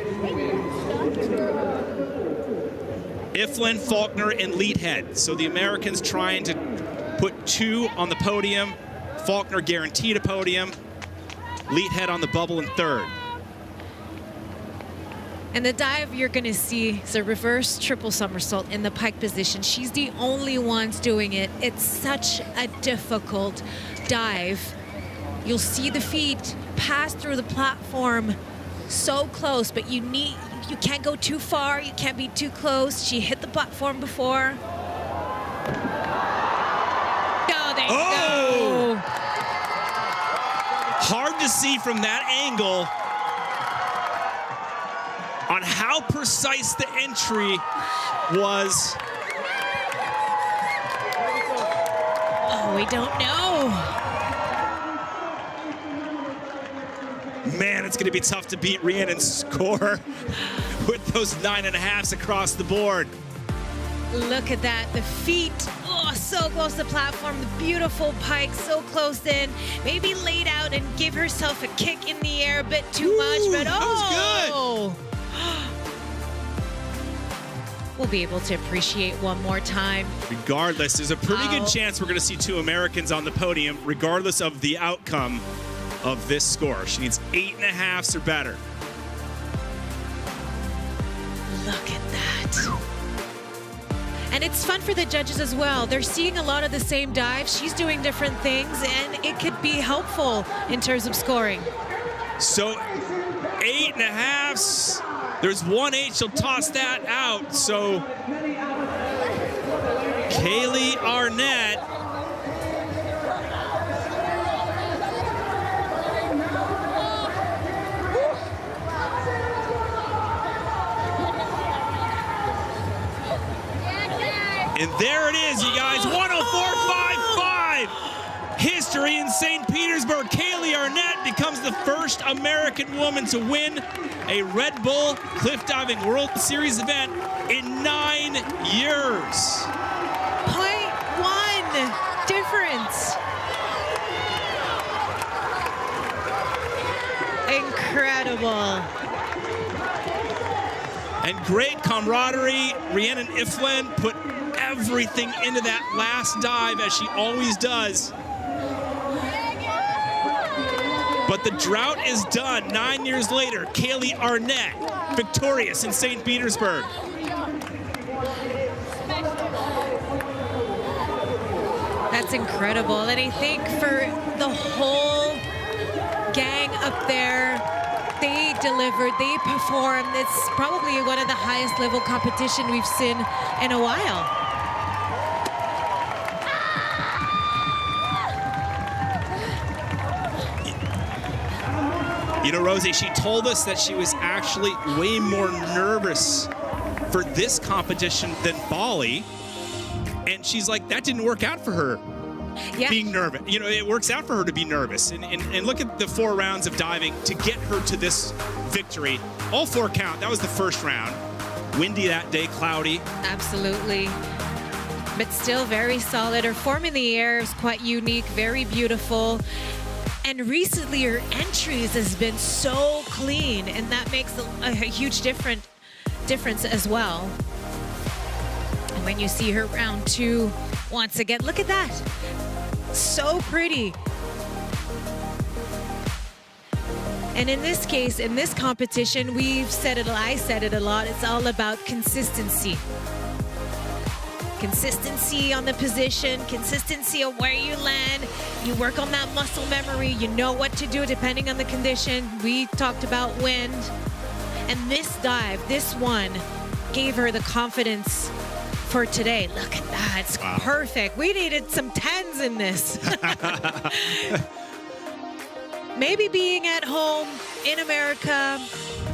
Iflin, Faulkner, and Leadhead. So the Americans trying to put 2 on the podium. Faulkner guaranteed a podium. Leadhead on the bubble in 3rd. And the dive you're going to see is a reverse triple somersault in the pike position. She's the only one doing it. It's such a difficult dive. You'll see the feet pass through the platform so close, but you can't go too far. You can't be too close. She hit the platform before. Oh, there you go. Hard to see from that angle on how precise the entry was. Oh, we don't know. Man, it's going to be tough to beat Rhiannon's score with those 9.5s across the board. Look at that, the feet, oh, so close to the platform, the beautiful pike, so close in. Maybe laid out and give herself a kick in the air a bit too much, but that was good. We'll be able to appreciate one more time. Regardless, there's a pretty good chance we're going to see 2 Americans on the podium, regardless of the outcome of this score. She needs 8.5s or better. Look at that. And it's fun for the judges as well. They're seeing a lot of the same dives. She's doing different things, and it could be helpful in terms of scoring. So 8.5s. There's 1 8. She'll toss that out. So Kaylee Arnett And there it is, you guys, 104.55. History in St. Petersburg. Kaylee Arnett becomes the first American woman to win a Red Bull Cliff Diving World Series event in 9 years. 0.1 difference. Incredible. And great camaraderie. Rhiannon Iflin put everything into that last dive, as she always does. But the drought is done. 9 years later, Kaylee Arnett, victorious in St. Petersburg. That's incredible. And I think for the whole gang up there, they delivered, they performed. It's probably one of the highest level competition we've seen in a while. You know, Rosie, she told us that she was actually way more nervous for this competition than Bali. And she's like, that didn't work out for her. Yeah. Being nervous. You know, it works out for her to be nervous. And look at the 4 rounds of diving to get her to this victory. All 4 count. That was the first round. Windy that day, cloudy. Absolutely. But still very solid. Her form in the air is quite unique, very beautiful. And recently her entries has been so clean, and that makes a huge difference as well. And when you see her round 2, once again, look at that. So pretty. And in this case, in this competition, I said it a lot, it's all about consistency. Consistency on the position, consistency of where you land. You work on that muscle memory. You know what to do depending on the condition. We talked about wind. And this dive, this one, gave her the confidence for today. Look at that. It's perfect. We needed some 10s in this. Maybe being at home in America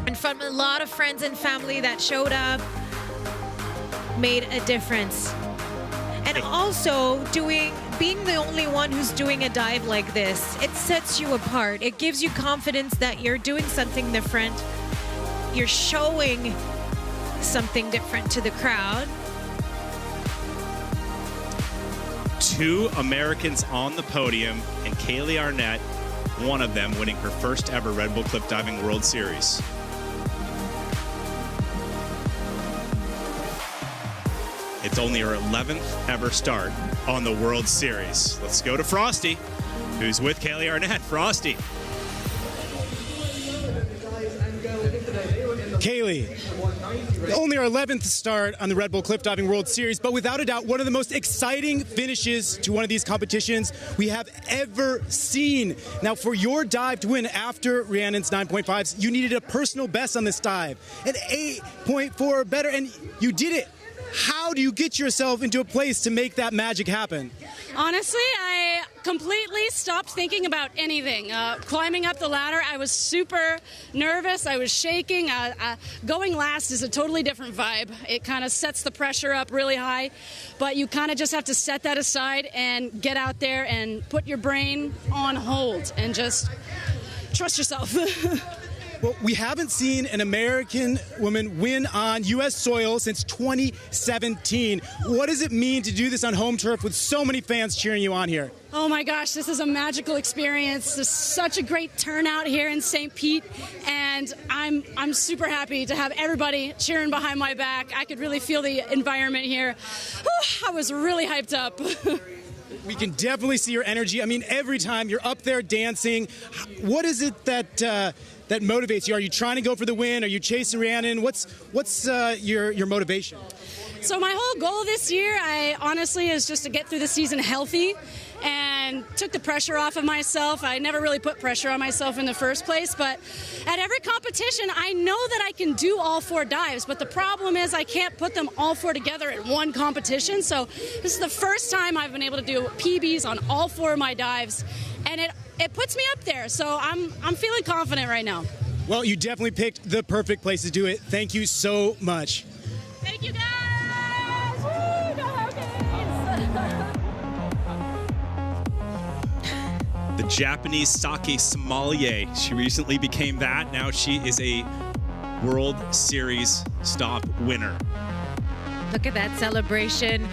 in front of a lot of friends and family that showed up made a difference. And also being the only one who's doing a dive like this, it sets you apart. It gives you confidence that you're doing something different. You're showing something different to the crowd. 2 Americans on the podium, and Kaylee Arnett, one of them, winning her first ever Red Bull Cliff Diving World Series. It's only her 11th ever start on the World Series. Let's go to Frosty, who's with Kaylee Arnett. Frosty. Kaylee, only our 11th start on the Red Bull Cliff Diving World Series, but without a doubt, one of the most exciting finishes to one of these competitions we have ever seen. Now, for your dive to win after Rhiannon's 9.5s, you needed a personal best on this dive, an 8.4 or better, and you did it. How do you get yourself into a place to make that magic happen? Honestly, I completely stopped thinking about anything. Climbing up the ladder, I was super nervous. I was shaking. Going last is a totally different vibe. It kind of sets the pressure up really high, but you kind of just have to set that aside and get out there and put your brain on hold and just trust yourself. Well, we haven't seen an American woman win on U.S. soil since 2017. What does it mean to do this on home turf with so many fans cheering you on here? Oh my gosh, this is a magical experience. There's such a great turnout here in St. Pete, and I'm super happy to have everybody cheering behind my back. I could really feel the environment here. I was really hyped up. We can definitely see your energy. I mean, every time you're up there dancing, what is it that motivates you? Are you trying to go for the win? Are you chasing Rhiannon? What's your motivation? So my whole goal this year, honestly, is just to get through the season healthy and took the pressure off of myself. I never really put pressure on myself in the first place, but at every competition, I know that I can do all 4 dives, but the problem is I can't put them all 4 together at one competition. So this is the first time I've been able to do PBs on all 4 of my dives, and it puts me up there. So I'm feeling confident right now. Well, you definitely picked the perfect place to do it. Thank you so much. Thank you, guys. Woo, go, okay. Japanese sake sommelier. She recently became that. Now she is a World Series stop winner. Look at that celebration.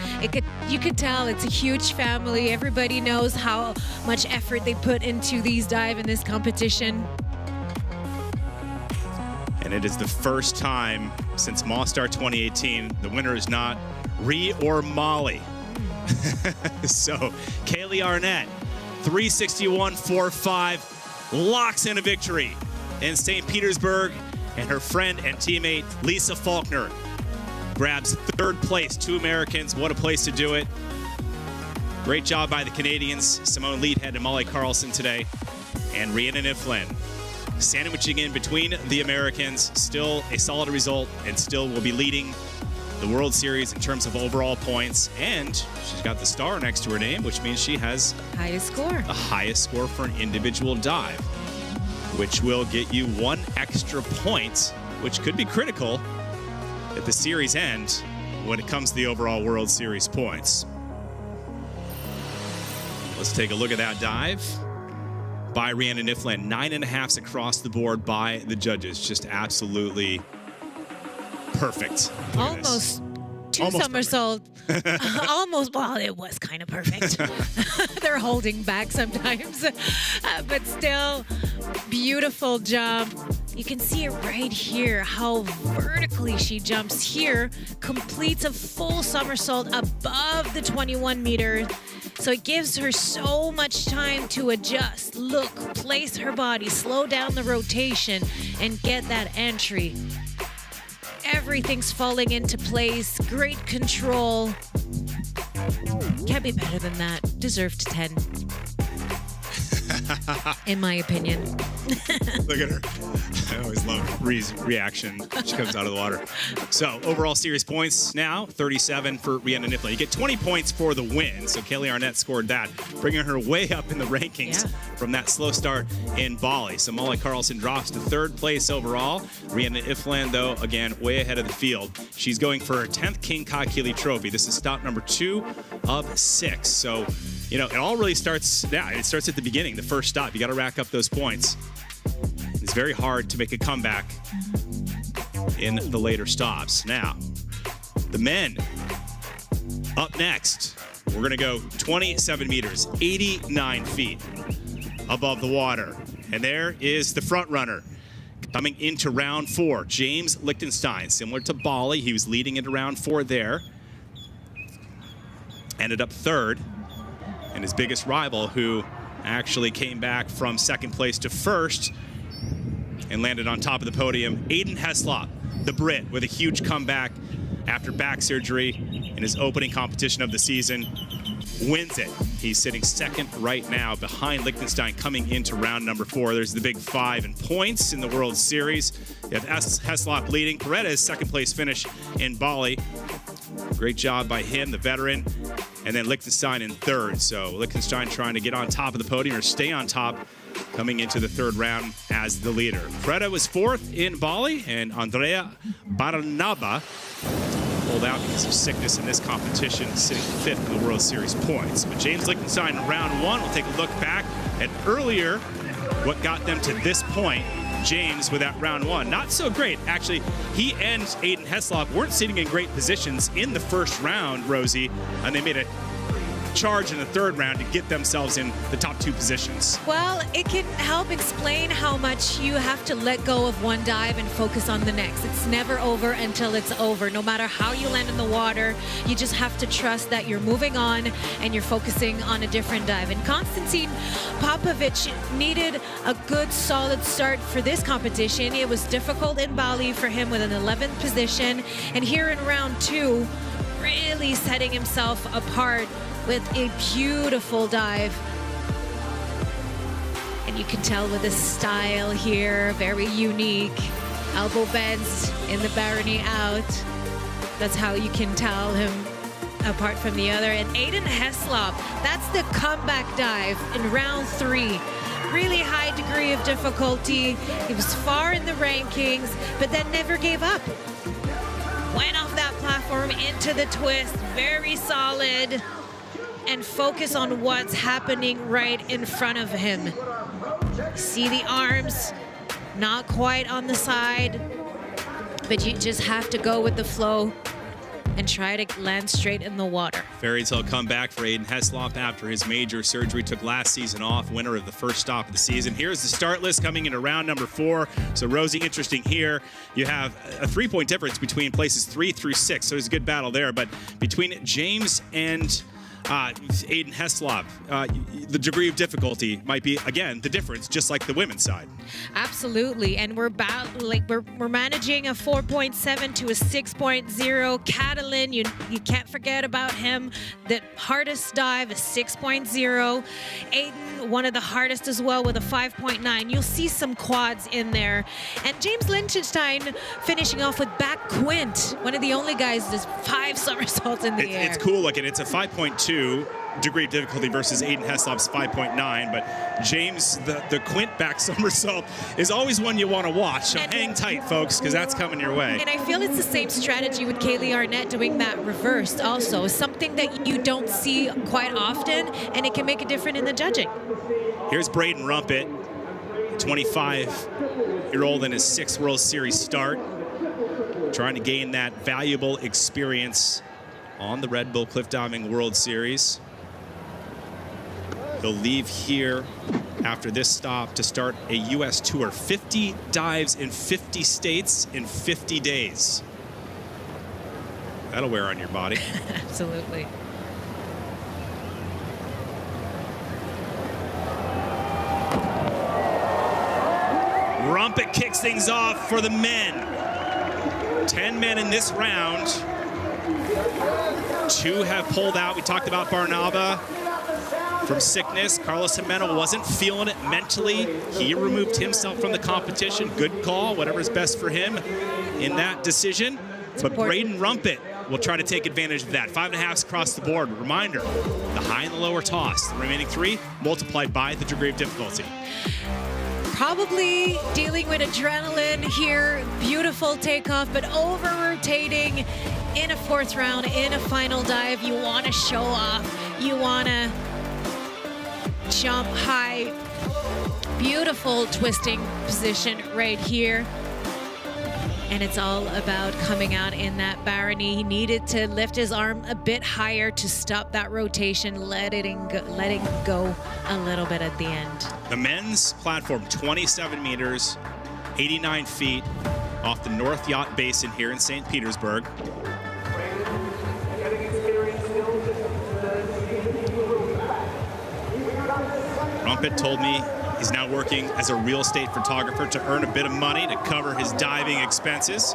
You could tell it's a huge family. Everybody knows how much effort they put into these dive in this competition. And it is the first time since Mall-Star 2018, the winner is not Ree or Molly. So Kaylee Arnett, 361.45, locks in a victory in St. Petersburg, and her friend and teammate Lisa Faulkner grabs third place. 2 Americans, what a place to do it. Great job by the Canadians, Simone Leadhead and Molly Carlson today, and Rhiannon Iflin sandwiching in between the Americans. Still a solid result, and still will be leading the World Series in terms of overall points. And she's got the star next to her name, which means she has highest score. The highest score for an individual dive, which will get you 1 extra point, which could be critical at the series end when it comes to the overall World Series points. Let's take a look at that dive by Rhiannon Iflin. 9.5s across the board by the judges. Just absolutely perfect. Almost 2 somersaults. Almost, well, it was kind of perfect. They're holding back sometimes, but still, beautiful jump. You can see it right here, how vertically she jumps here, completes a full somersault above the 21 meters. So it gives her so much time to adjust, look, place her body, slow down the rotation, and get that entry. Everything's falling into place, great control. Can't be better than that. Deserved 10. In my opinion. Look at her. I always love Ree's reaction. She comes out of the water. So overall series points now, 37 for Rhiannon Iflin. You get 20 points for the win. So Kaylee Arnett scored that, bringing her way up in the rankings from that slow start in Bali. So Molly Carlson drops to 3rd place overall. Rhiannon Iflin, though, again, way ahead of the field. She's going for her 10th King Ka-Keeley Trophy. This is stop number 2 of 6. So, you know, it all really starts, it starts at the beginning, the first stop. You got to rack up those points. It's very hard to make a comeback in the later stops. Now, the men up next. We're going to go 27 meters, 89 feet above the water. And there is the front runner coming into round 4, James Lichtenstein. Similar to Bali, he was leading into round 4 there. Ended up 3rd. And his biggest rival, who actually came back from 2nd place to 1st and landed on top of the podium, Aiden Heslop, the Brit, with a huge comeback after back surgery in his opening competition of the season, wins it. He's sitting 2nd right now behind Lichtenstein coming into round number 4. There's the big 5 in points in the World Series. You have Heslop leading. Paredes, 2nd place finish in Bali. Great job by him, the veteran. And then Lichtenstein in 3rd. So Lichtenstein trying to get on top of the podium or stay on top coming into the 3rd round as the leader. Freda was 4th in Bali, and Andrea Barnaba pulled out because of sickness in this competition, sitting 5th in the World Series points. But James Lichtenstein in round 1, we'll take a look back at earlier what got them to this point. James with that round 1. Not so great. Actually, he and Aiden Heslop weren't sitting in great positions in the 1st round, Rosie, and they made a charge in the 3rd round to get themselves in the top 2 positions. Well, it can help explain how much you have to let go of one dive and focus on the next. It's never over until it's over. No matter how you land in the water, you just have to trust that you're moving on and you're focusing on a different dive. And Konstantin Popovic needed a good, solid start for this competition. It was difficult in Bali for him with an 11th position. And here in round 2, really setting himself apart with a beautiful dive. And you can tell with his style here, very unique. Elbow bends in the Barony out. That's how you can tell him apart from the other. And Aiden Heslop, that's the comeback dive in round 3. Really high degree of difficulty. He was far in the rankings, but then never gave up. Went off that platform into the twist, very solid. and focus on what's happening right in front of him. See the arms, not quite on the side, but you just have to go with the flow and try to land straight in the water. Fairy tale comeback for Aiden Heslop after his major surgery. Took last season off, winner of the first stop of the season. Here's the start list coming into round number 4. So Rosie, interesting here. You have a 3-point difference between places 3 through 6. So there's a good battle there. But between James and Aiden Heslop, the degree of difficulty might be, again, the difference, just like the women's side. Absolutely, and we're managing a 4.7 to a 6.0. Catalan, you can't forget about him. The hardest dive, a 6.0. Aiden, one of the hardest as well, with a 5.9. You'll see some quads in there. And James Lichtenstein finishing off with back quint, one of the only guys that's 5 somersaults in the air. It's cool looking. It's a 5.2 degree of difficulty versus Aiden Heslop's 5.9, but James, the quint back somersault is always one you want to watch. So hang tight, folks, because that's coming your way. And I feel it's the same strategy with Kaylee Arnett doing that reversed also. Something that you don't see quite often, and it can make a difference in the judging. Here's Braden Rumpet, 25-year-old in his 6th World Series start, trying to gain that valuable experience on the Red Bull Cliff Diving World Series. He'll leave here after this stop to start a U.S. tour. 50 dives in 50 states in 50 days. That'll wear on your body. Absolutely. Rumpet kicks things off for the men. 10 men in this round. 2 have pulled out. We talked about Barnaba from sickness. Carlos Jimeno wasn't feeling it mentally. He removed himself from the competition. Good call, whatever's best for him in that decision. But Braden Rumpet will try to take advantage of that. 5.5s across the board. Reminder, the high and the lower toss. The remaining 3 multiplied by the degree of difficulty. Probably dealing with adrenaline here. Beautiful takeoff, but over-rotating in a 4th round, in a final dive. You want to show off. You want to jump high. Beautiful twisting position right here. And it's all about coming out in that barony. He needed to lift his arm a bit higher to stop that rotation, letting go a little bit at the end. The men's platform, 27 meters, 89 feet, off the North Yacht Basin here in St. Petersburg. Rumpet told me he's now working as a real estate photographer to earn a bit of money to cover his diving expenses.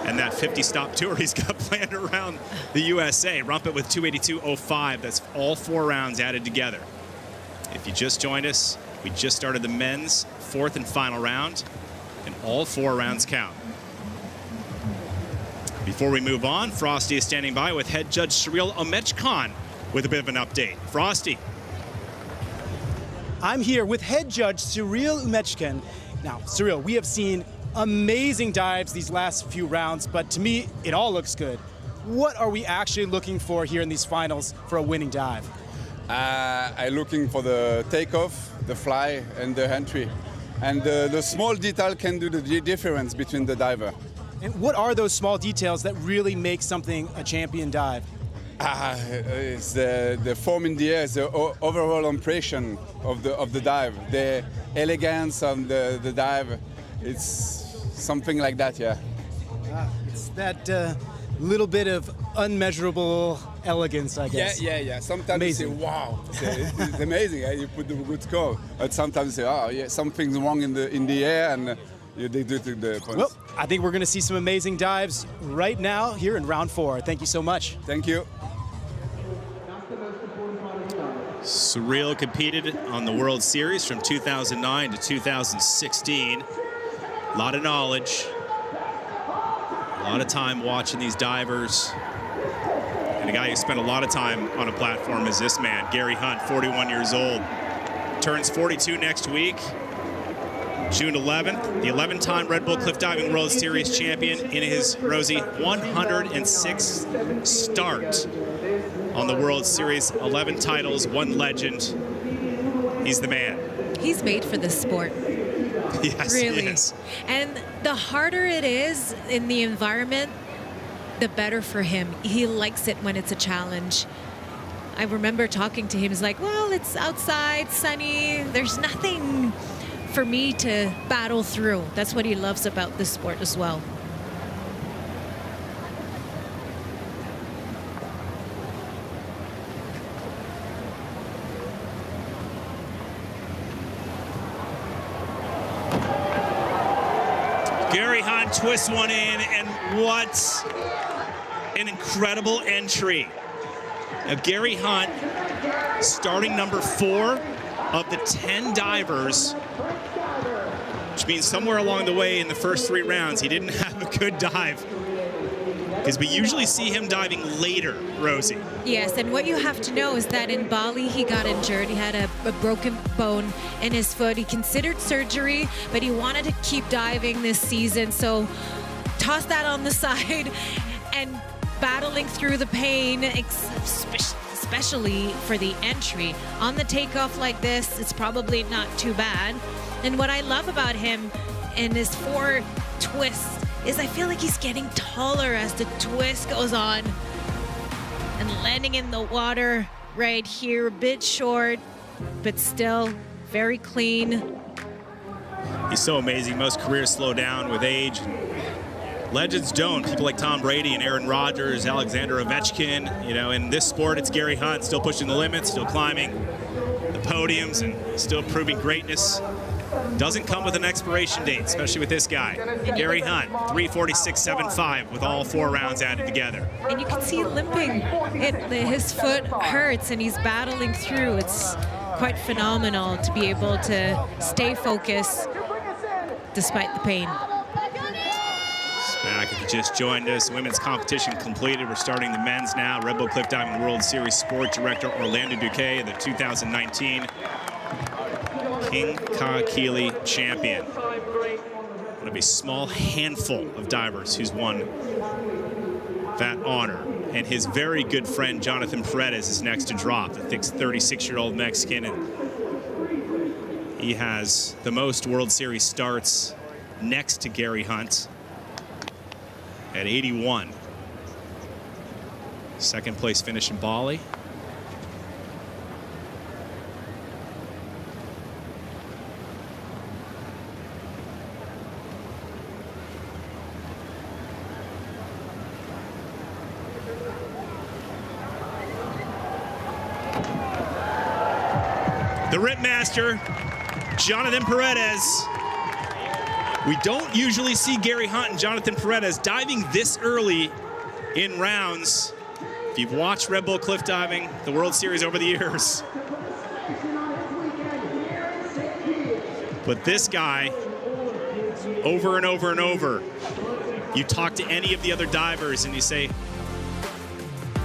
And that 50-stop tour he's got planned around the USA. Rumpet with 282.05. That's all 4 rounds added together. If you just joined us, we just started the men's 4th and final round, and all 4 rounds count. Before we move on, Frosty is standing by with head judge Cyril Omechkan with a bit of an update. Frosty. I'm here with head judge Cyril Omechkan. Now, Cyril, we have seen amazing dives these last few rounds, but to me, it all looks good. What are we actually looking for here in these finals for a winning dive? I'm looking for the takeoff, the fly, and the entry. And the small detail can do the difference between the diver. And what are those small details that really make something a champion dive? It's the form in the air, the overall impression of the dive, the elegance of the dive. It's something like that, yeah. It's that little bit of unmeasurable elegance, I guess. Yeah. Sometimes you say, wow, it's amazing. You put the good score. But sometimes you say, oh, yeah, something's wrong in the air, and they do the points. Well, I think we're going to see some amazing dives right now here in round 4. Thank you so much. Thank you. Cyril competed on the World Series from 2009 to 2016. A lot of knowledge, a lot of time watching these divers. And a guy who spent a lot of time on a platform is this man, Gary Hunt, 41 years old. Turns 42 next week, June 11th. The 11-time Red Bull Cliff Diving World Series champion in his, Rosie, 106th start on the World Series. 11 titles, 1 legend. He's the man. He's made for this sport. Yes, really. He is. And the harder it is in the environment, the better for him. He likes it when it's a challenge. I remember talking to him. He's like, well, it's outside, sunny. There's nothing for me to battle through. That's what he loves about this sport as well. Gary Hunt twists one in, and what an incredible entry. Now, Gary Hunt, starting number 4 of the 10 divers, which means somewhere along the way in the first 3 rounds, he didn't have a good dive. Because we usually see him diving later, Rosie. Yes, and what you have to know is that in Bali, he got injured. He had a broken bone in his foot. He considered surgery, but he wanted to keep diving this season. So toss that on the side and battling through the pain, especially for the entry. On the takeoff like this, it's probably not too bad. And what I love about him and his 4 twists is I feel like he's getting taller as the twist goes on. And landing in the water right here, a bit short, but still very clean. He's so amazing. Most careers slow down with age. Legends don't. People like Tom Brady and Aaron Rodgers, Alexander Ovechkin. You know, in this sport, it's Gary Hunt still pushing the limits, still climbing the podiums, and still proving greatness. Doesn't come with an expiration date, especially with this guy. Gary Hunt, 346.75 with all 4 rounds added together. And you can see limping. His foot hurts and he's battling through. It's quite phenomenal to be able to stay focused despite the pain. Back if you just joined us, women's competition completed. We're starting the men's now. Red Bull Cliffdiving World Series Sport Director Orlando Duque, the 2019 King Kahekili champion. One of a small handful of divers who's won that honor. And his very good friend, Jonathan Paredes, is next to drop. The 36-year-old Mexican. And he has the most World Series starts next to Gary Hunt at 81. Second place finish in Bali. The Rip Master, Jonathan Paredes. We don't usually see Gary Hunt and Jonathan Paredes diving this early in rounds. If you've watched Red Bull Cliff Diving, the World Series over the years. But this guy, over and over and over, you talk to any of the other divers and you say,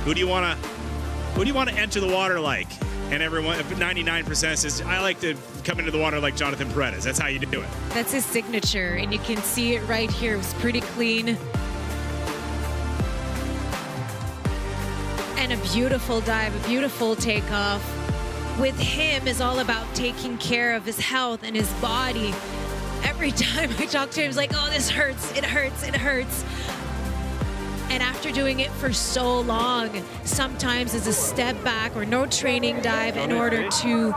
who do you want to enter the water like? And everyone, 99% says, I like to come into the water like Jonathan Paredes. That's how you do it. That's his signature, and you can see it right here. It was pretty clean. And a beautiful dive, a beautiful takeoff. With him is all about taking care of his health and his body. Every time I talk to him, he's like, oh, this hurts, it hurts, it hurts. And after doing it for so long, sometimes it's a step back or no training dive in order to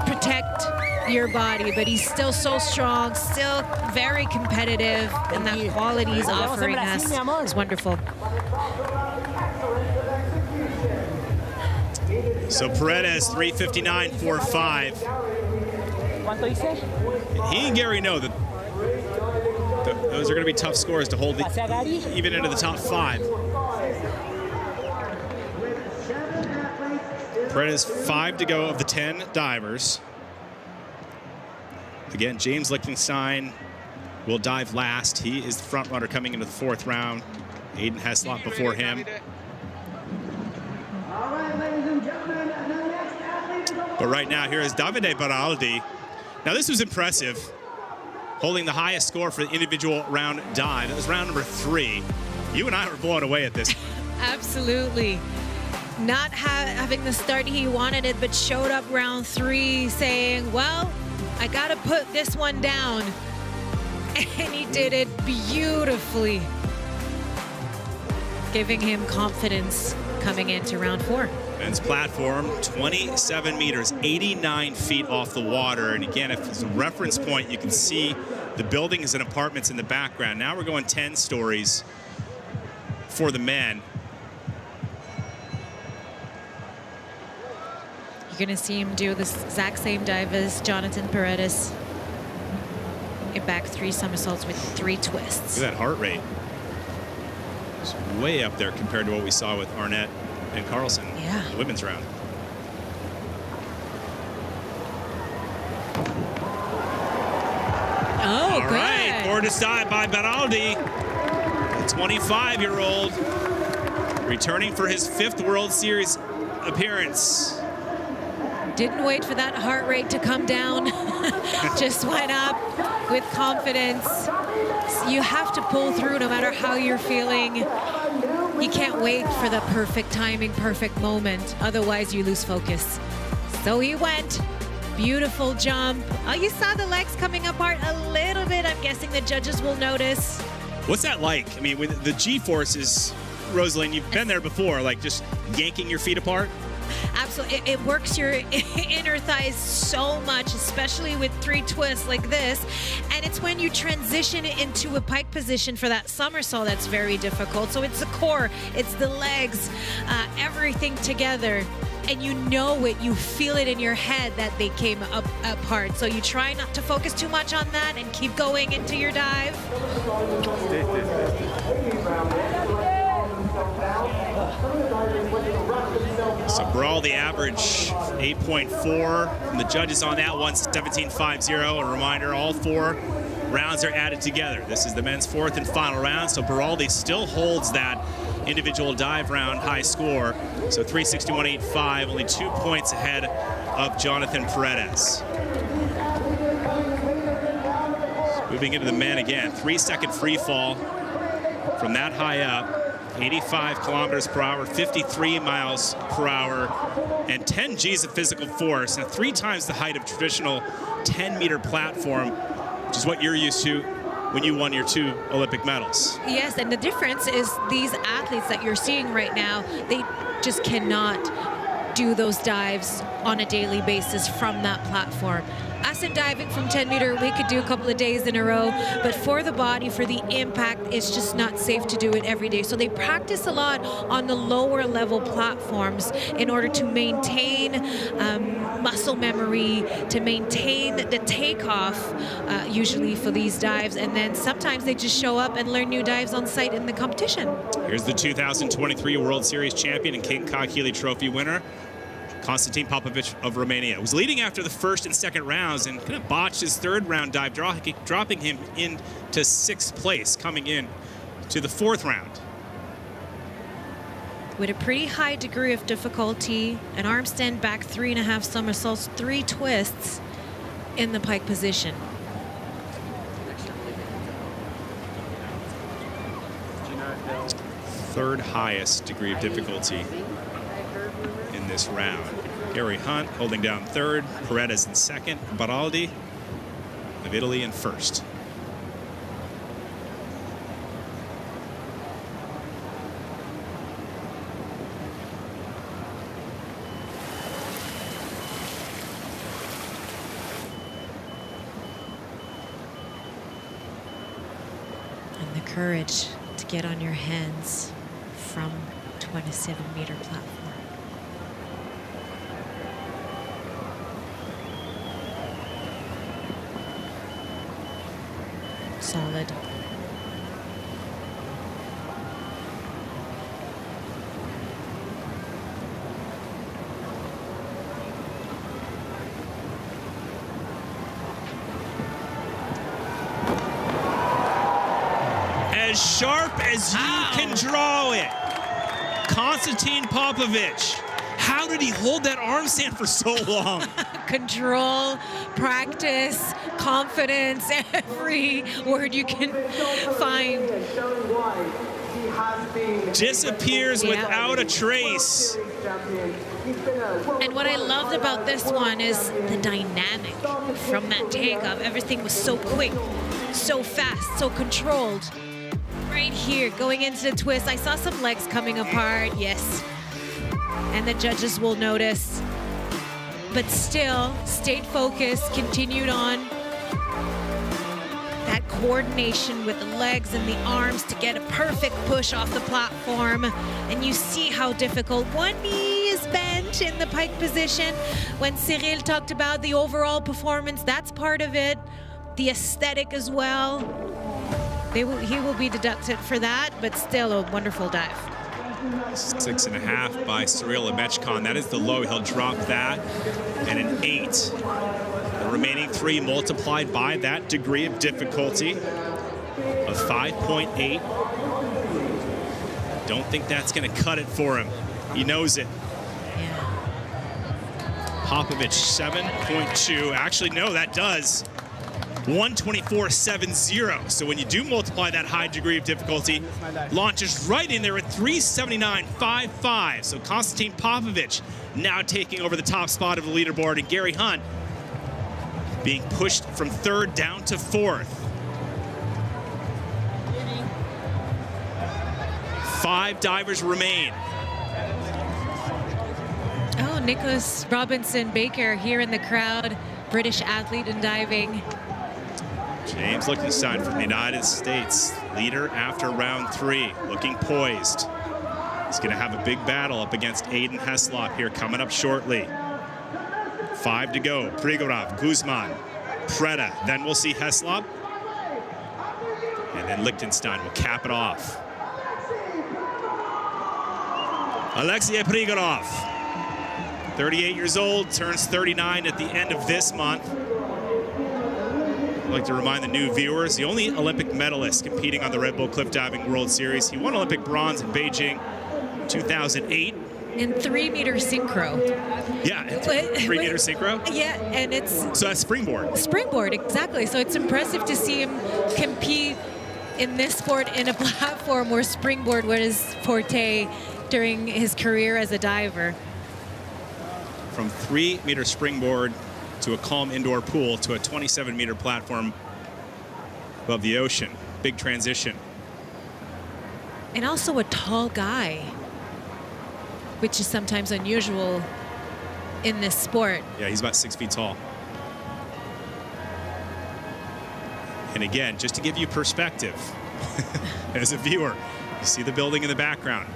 protect your body. But he's still so strong, still very competitive, and that quality he's offering us is wonderful. So Paredes, 359.45. He and Gary know that those are going to be tough scores to hold even into the top 5. Paredes 5 to go of the 10 divers. Again, James Lichtenstein will dive last. He is the front runner coming into the 4th round. Aiden Heslop before him. But right now, here is Davide Baraldi. Now, this was impressive, holding the highest score for the individual round dive. That was round number 3. You and I were blown away at this. Absolutely. not having the start he wanted it, but showed up round 3 saying, well, I gotta put this one down. And he did it beautifully, giving him confidence coming into round 4. Men's platform, 27 meters, 89 feet off the water. And again, if it's a reference point, you can see the buildings and apartments in the background. Now we're going 10 stories for the men. You're gonna see him do the exact same dive as Jonathan Paredes. In back 3 somersaults with 3 twists. Look at that heart rate. It's way up there compared to what we saw with Arnett and Carlson in the women's round. Oh, all good. right, gorgeous dive by Beraldi, the 25-year-old, returning for his 5th World Series appearance. Didn't wait for that heart rate to come down. Just went up with confidence. You have to pull through no matter how you're feeling. You can't wait for the perfect timing, perfect moment. Otherwise, you lose focus. So he went. Beautiful jump. Oh, you saw the legs coming apart a little bit. I'm guessing the judges will notice. What's that like? I mean, with the G-forces, Rosalind, you've been there before, like just yanking your feet apart? Absolutely. It works your inner thighs so much, especially with 3 twists like this. And it's when you transition into a pike position for that somersault that's very difficult. So it's the core, it's the legs, everything together. And you know it, you feel it in your head that they came apart. So you try not to focus too much on that and keep going into your dive. So Brawl, the average 8.4 from the judges on that one, 17.50. A reminder, all 4 rounds are added together. This is the men's 4th and final round. So Baraldi still holds that individual dive round high score. So 361.85, only 2 points ahead of Jonathan Paredes. Moving into the men again, 3-second free fall from that high up. 85 kilometers per hour, 53 miles per hour, and 10 G's of physical force, and 3 times the height of traditional 10-meter platform, which is what you're used to when you won your 2 Olympic medals. Yes, and the difference is these athletes that you're seeing right now, they just cannot do those dives on a daily basis from that platform. Us in diving from 10 meter, we could do a couple of days in a row, but for the body, for the impact, it's just not safe to do it every day. So they practice a lot on the lower level platforms in order to maintain muscle memory, to maintain the takeoff, usually for these dives. And then sometimes they just show up and learn new dives on site in the competition. Here's the 2023 World Series champion and King Kakili Trophy winner, Konstantin Popovic of Romania. Was leading after the 1st and 2nd rounds and kind of botched his 3rd round dive, dropping him into 6th place, coming in to the 4th round. With a pretty high degree of difficulty, an arm stand back 3.5 somersaults, 3 twists in the pike position. Third highest degree of difficulty in this round. Gary Hunt holding down 3rd, Paredes in 2nd, Baraldi of Italy in 1st. And the courage to get on your hands from 27-meter platform. Solid. As sharp as you can draw it. Konstantin Popovic. How did he hold that arm stand for so long? Control, practice, confidence, every word you can find. Disappears without a trace And what I loved about this one is the dynamic from that takeoff. Everything was so quick, so fast, so controlled. Right here, going into the twist, I saw some legs coming apart, yes. And the judges will notice. But still, stayed focused, continued on. That coordination with the legs and the arms to get a perfect push off the platform. And you see how difficult. One knee is bent in the pike position. When Cyril talked about the overall performance, that's part of it. The aesthetic as well. He will be deducted for that, but still a wonderful dive. 6.5 by Cyril Lemechkon. That is the low. He'll drop that. And an 8. The remaining 3 multiplied by that degree of difficulty of 5.8. Don't think that's going to cut it for him. He knows it. Popovich 7.2. Actually, no, that does. 124.70. So when you do multiply that high degree of difficulty, launches right in there at 379.55. So Konstantin Popovich now taking over the top spot of the leaderboard, and Gary Hunt being pushed from 3rd down to 4th. 5 divers remain. Oh, Nicholas Robinson Baker here in the crowd, British athlete in diving. James Lichtenstein from the United States, leader after round 3, looking poised. He's going to have a big battle up against Aiden Heslop here coming up shortly. 5 to go. Prigorov, Guzman, Preda. Then we'll see Heslop. And then Lichtenstein will cap it off. Alexei Prigorov, 38 years old, turns 39 at the end of this month. I'd like to remind the new viewers, the only Olympic medalist competing on the Red Bull Cliff Diving World Series. He won Olympic bronze in Beijing 2008. In 3-meter synchro. Yeah, 3-meter synchro? Yeah, and it's... So that's springboard. Springboard, exactly. So it's impressive to see him compete in this sport in a platform where springboard was his forte during his career as a diver. From 3-meter springboard to a calm indoor pool to a 27-meter platform above the ocean. Big transition. And also a tall guy, which is sometimes unusual in this sport. Yeah, he's about 6 feet tall. And again, just to give you perspective, as a viewer, you see the building in the background.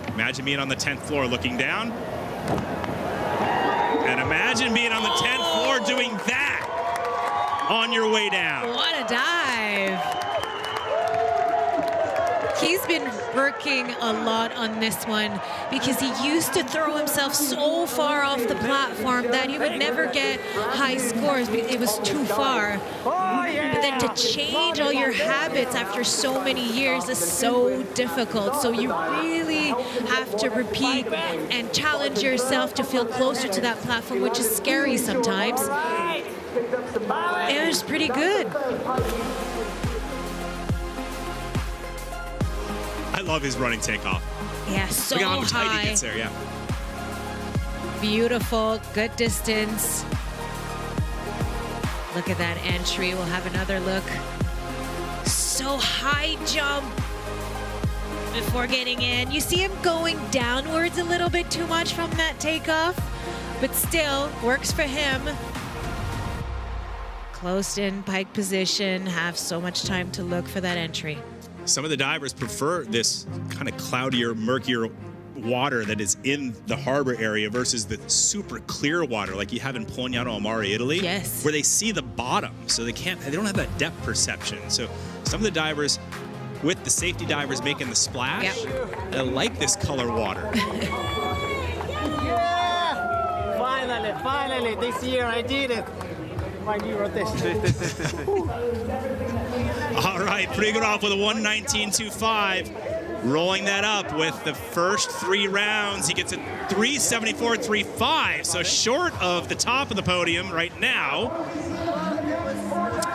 Imagine being on the 10th floor looking down. And imagine being on the 10th floor doing that on your way down. What a dive. He's been working a lot on this one because he used to throw himself so far off the platform that he would never get high scores because it was too far. But then to change all your habits after so many years is so difficult. So you really have to repeat and challenge yourself to feel closer to that platform, which is scary sometimes. It was pretty good. I love his running takeoff. Yeah, so Look how tight high. he gets there, yeah. Beautiful, good distance. Look at that entry. We'll have another look. So high jump before getting in. You see him going downwards a little bit too much from that takeoff, but still works for him. Closed in pike position, have so much time to look for that entry. Some of the divers prefer this kind of cloudier, murkier water that is in the harbor area versus the super clear water like you have in Pognano al Mare, Italy. Yes. Where they see the bottom, so they don't have that depth perception. So some of the divers, with the safety divers making the splash, they like this color water. Yeah! Finally, this year I did it. My new rotation. All right, Prigorov with a 119.25. Rolling that up with the first 3 rounds. He gets a 374.35, so short of the top of the podium right now.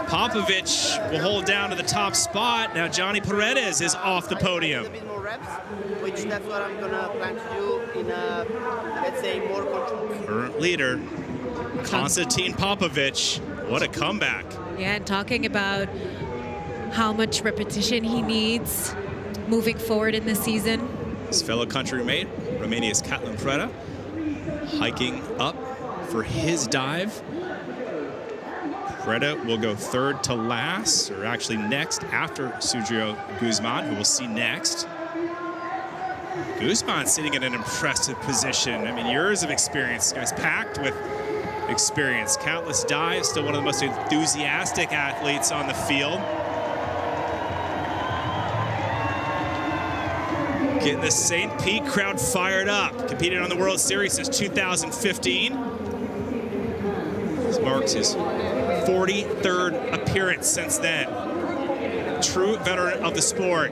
Popovich will hold down to the top spot. Now Johnny Paredes is off the podium. reps, which that's what I'm gonna plan to do in a, let's say, more controlled. Current leader, Konstantin Popovich. What a comeback. Yeah, and talking about how much repetition he needs moving forward in the season. His fellow countrymate, Romania's Cătălin Preda, hiking up for his dive. Preda will go third to last, or actually next after Sergio Guzman, who we'll see next. Guzman sitting in an impressive position. I mean, years of experience. This guy's packed with experience. Countless dives, still one of the most enthusiastic athletes on the field. Getting the St. Pete crowd fired up. Competed on the World Series since 2015. This marks his 43rd appearance since then. True veteran of the sport.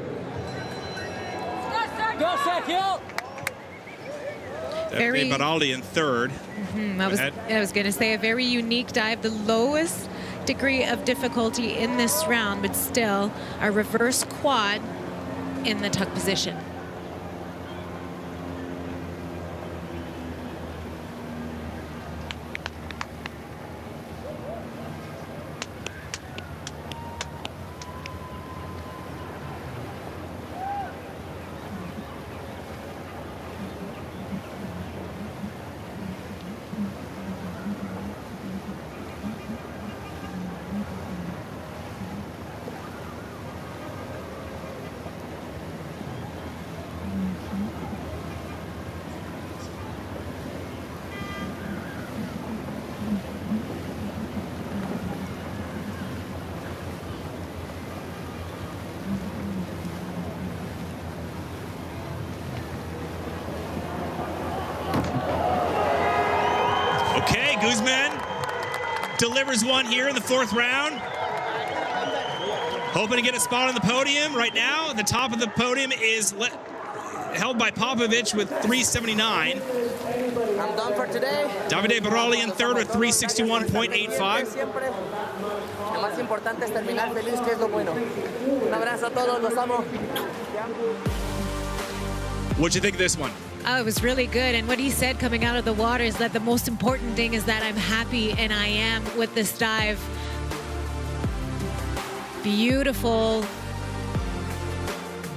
Go, Sergio! Very- Baraldi in third. I was going to say a very unique dive, the lowest degree of difficulty in this round, but still a reverse quad in the tuck position. Okay, Guzman delivers one here in the fourth round. Hoping to get a spot on the podium right now. The top of the podium is held by Popovich with 379. I'm done for today. Davide Baraldi in third with 361.85. Lo más importante es terminar feliz, que es lo bueno. Un abrazo a todos, los amo. What'd you think of this one? Oh, it was really good. And what he said coming out of the water is that the most important thing is that I'm happy, and I am, with this dive. Beautiful.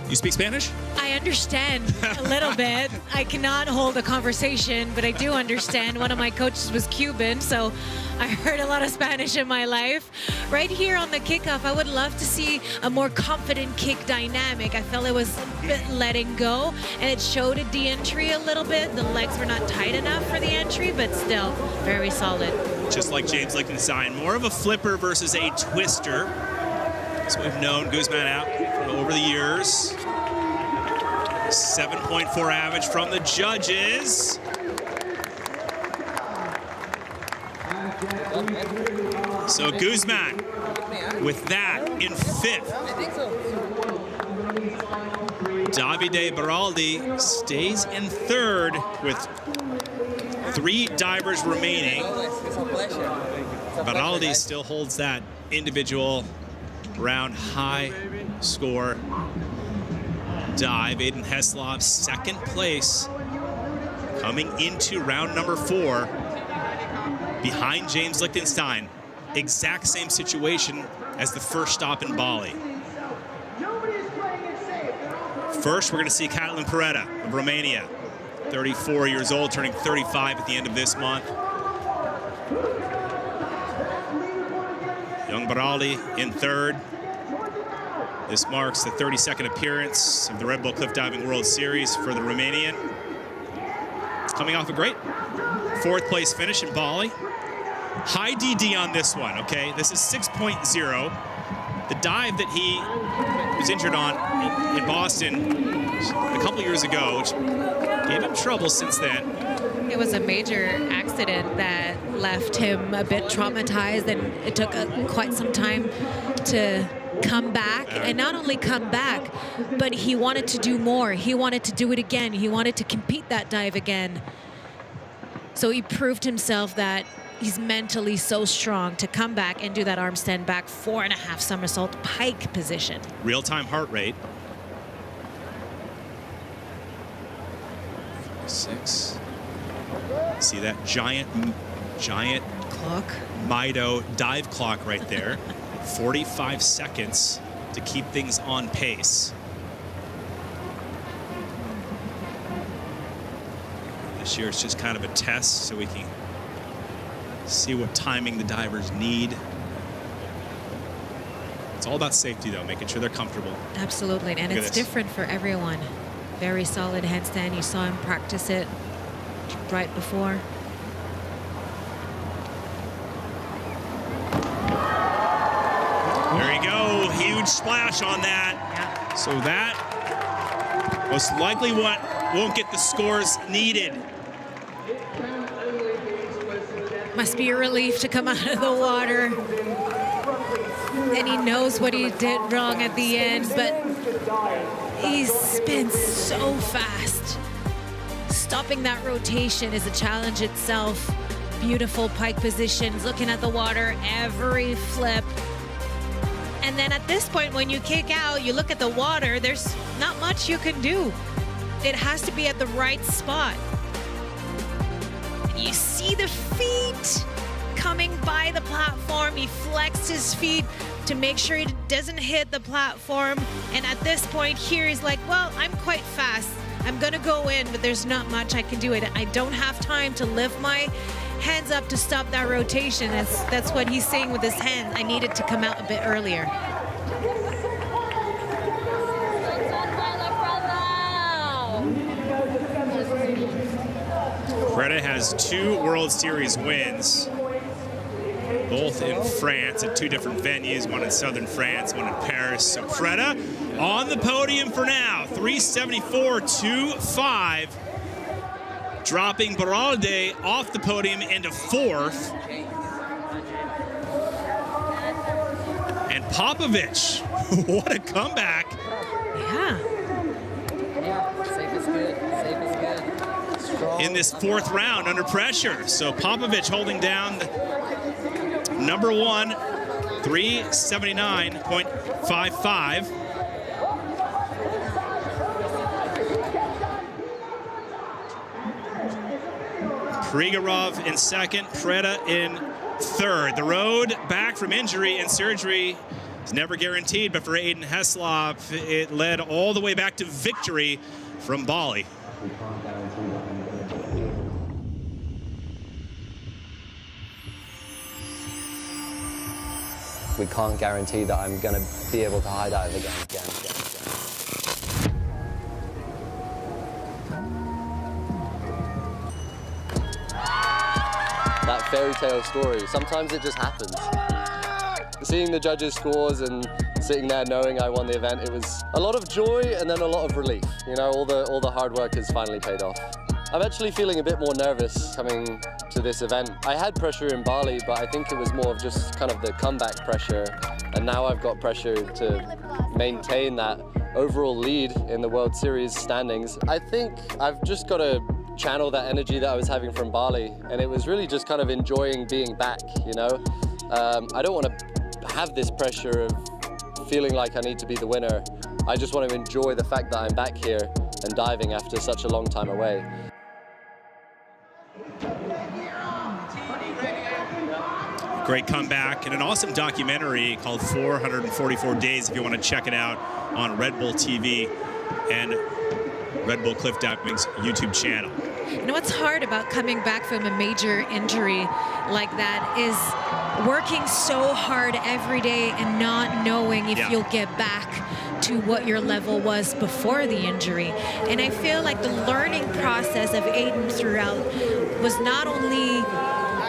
You speak Spanish? I understand a little bit. I cannot hold a conversation, but I do understand. One of my coaches was Cuban, so I heard a lot of Spanish in my life. Right here on the kickoff, I would love to see a more confident kick dynamic. I felt it was a bit letting go, and it showed at the entry a little bit. The legs were not tight enough for the entry, but still very solid. Just like James Lichtenstein, more of a flipper versus a twister. So we've known Guzman out over the years. 7.4 average from the judges. So Guzman with that in fifth. Davide Baraldi stays in third with 3 divers remaining. Baraldi still holds that individual round high score dive. Aiden Heslov, second place, coming into round number 4 behind James Lichtenstein. Exact same situation as the first stop in Bali. First, we're going to see Cătălin Preda of Romania, 34 years old, turning 35 at the end of this month. Young Baraldi in third. This marks the 32nd appearance of the Red Bull Cliff Diving World Series for the Romanian. Coming off a great 4th place finish in Bali. High DD on this one, okay? This is 6.0. The dive that he was injured on in Boston a couple years ago, which gave him trouble since then. It was a major accident that left him a bit traumatized, and it took quite some time to come back. And not only come back, but he wanted to do more. He wanted to do it again. He wanted to compete that dive again. So he proved himself that he's mentally so strong to come back and do that arm stand back 4.5 somersault pike position. Real-time heart rate. 6. See that giant clock, Mido dive clock right there. 45 seconds to keep things on pace. This year it's just kind of a test so we can see what timing the divers need. It's all about safety though, making sure they're comfortable. Absolutely, and it's different for everyone. Very solid handstand. You saw him practice it right before. There you go, huge splash on that. Yeah. So that most likely what won't get the scores needed. Must be a relief to come out of the water. And he knows what he did wrong at the end, but he spins so fast. Stopping that rotation is a challenge itself. Beautiful pike positions, looking at the water, every flip. And then at this point, when you kick out, you look at the water, there's not much you can do. It has to be at the right spot. You see the feet coming by the platform. He flexed his feet to make sure he doesn't hit the platform. And at this point here, he's like, well, I'm quite fast. I'm gonna go in, but there's not much I can do. I don't have time to lift my hands up to stop that rotation. That's what he's saying with his hands. I needed to come out a bit earlier. Greta has 2 World Series wins, both in France at 2 different venues, one in southern France, one in Paris. So Greta on the podium for now, 374.25, dropping Beralde off the podium into 4th. And Popovich, what a comeback. Yeah. Safe is good. Safe is good. Strong. In this 4th round under pressure. So Popovich holding down number 1, 379.55. Krigorov in 2nd, Preda in 3rd. The road back from injury and surgery is never guaranteed, but for Aiden Heslop, it led all the way back to victory from Bali. We can't guarantee that I'm going to be able to high dive again. That fairy tale story, sometimes it just happens. Seeing the judges' scores and sitting there knowing I won the event, it was a lot of joy and then a lot of relief. You know, all the hard work has finally paid off. I'm actually feeling a bit more nervous coming to this event. I had pressure in Bali, but I think it was more of just kind of the comeback pressure. And now I've got pressure to maintain that overall lead in the World Series standings. I think I've just got to channel that energy that I was having from Bali. And it was really just kind of enjoying being back, you know? I don't want to have this pressure of feeling like I need to be the winner. I just want to enjoy the fact that I'm back here and diving after such a long time away. Great comeback and an awesome documentary called 444 Days if you want to check it out on Red Bull TV and Red Bull Cliff Diving's YouTube channel. You know what's hard about coming back from a major injury like that is working so hard every day and not knowing if you'll get back to what your level was before the injury. And I feel like the learning process of Aiden throughout was not only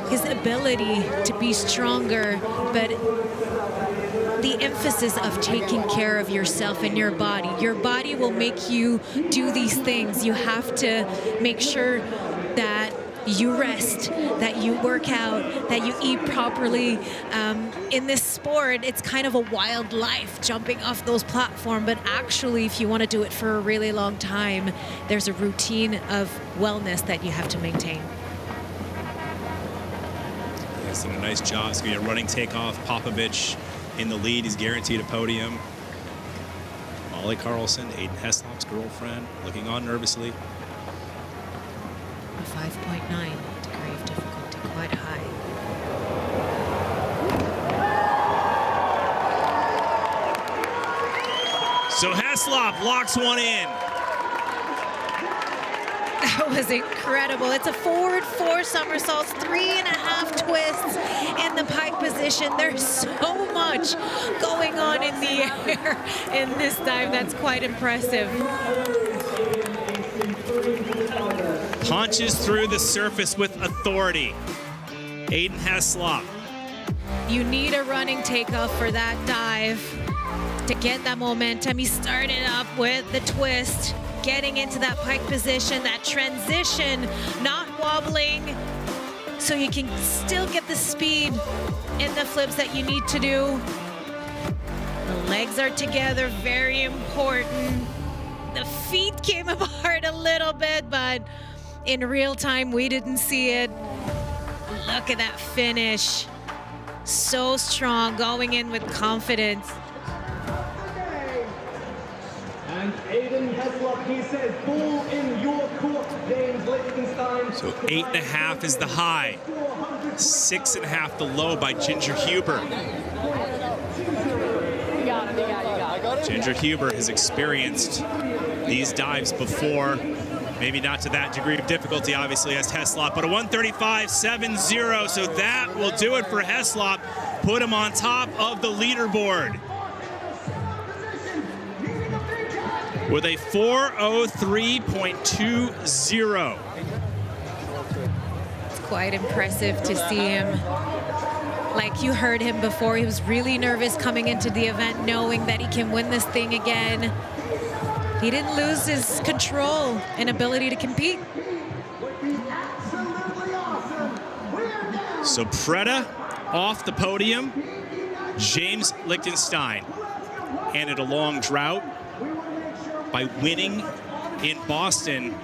his ability to be stronger, but the emphasis of taking care of yourself and your body. Your body will make you do these things. You have to make sure that you rest, that you work out, that you eat properly. In this sport, it's kind of a wild life jumping off those platforms, but actually, if you want to do it for a really long time, there's a routine of wellness that you have to maintain. He's done a nice job. It's going to be a running takeoff. Popovich in the lead. He's guaranteed a podium. Molly Carlson, Aiden Heslop's girlfriend, looking on nervously. 5.9 degree of difficulty, quite high. So Heslop locks one in. That was incredible. It's a forward 4 somersaults, 3.5 twists in the pike position. There's so much going on in the air in this dive. That's quite impressive. Punches through the surface with authority. Aiden Heslop. You need a running takeoff for that dive to get that momentum. He started up with the twist, getting into that pike position, that transition, not wobbling, so you can still get the speed in the flips that you need to do. The legs are together, very important. The feet came apart a little bit, but in real time, we didn't see it. Look at that finish. So strong, going in with confidence. And Aiden Heslop, he says, ball in your court, James Lichtenstein. So 8.5 is the high, 6.5 the low by Ginger Huber. Ginger Huber has experienced these dives before, maybe not to that degree of difficulty, obviously, as Heslop, but a 135.70, so that will do it for Heslop, put him on top of the leaderboard. With a 4:03.20. It's quite impressive to see him. Like you heard him before, he was really nervous coming into the event, knowing that he can win this thing again. He didn't lose his control and ability to compete. So Preda off the podium. James Lichtenstein ended a long drought by winning in Boston.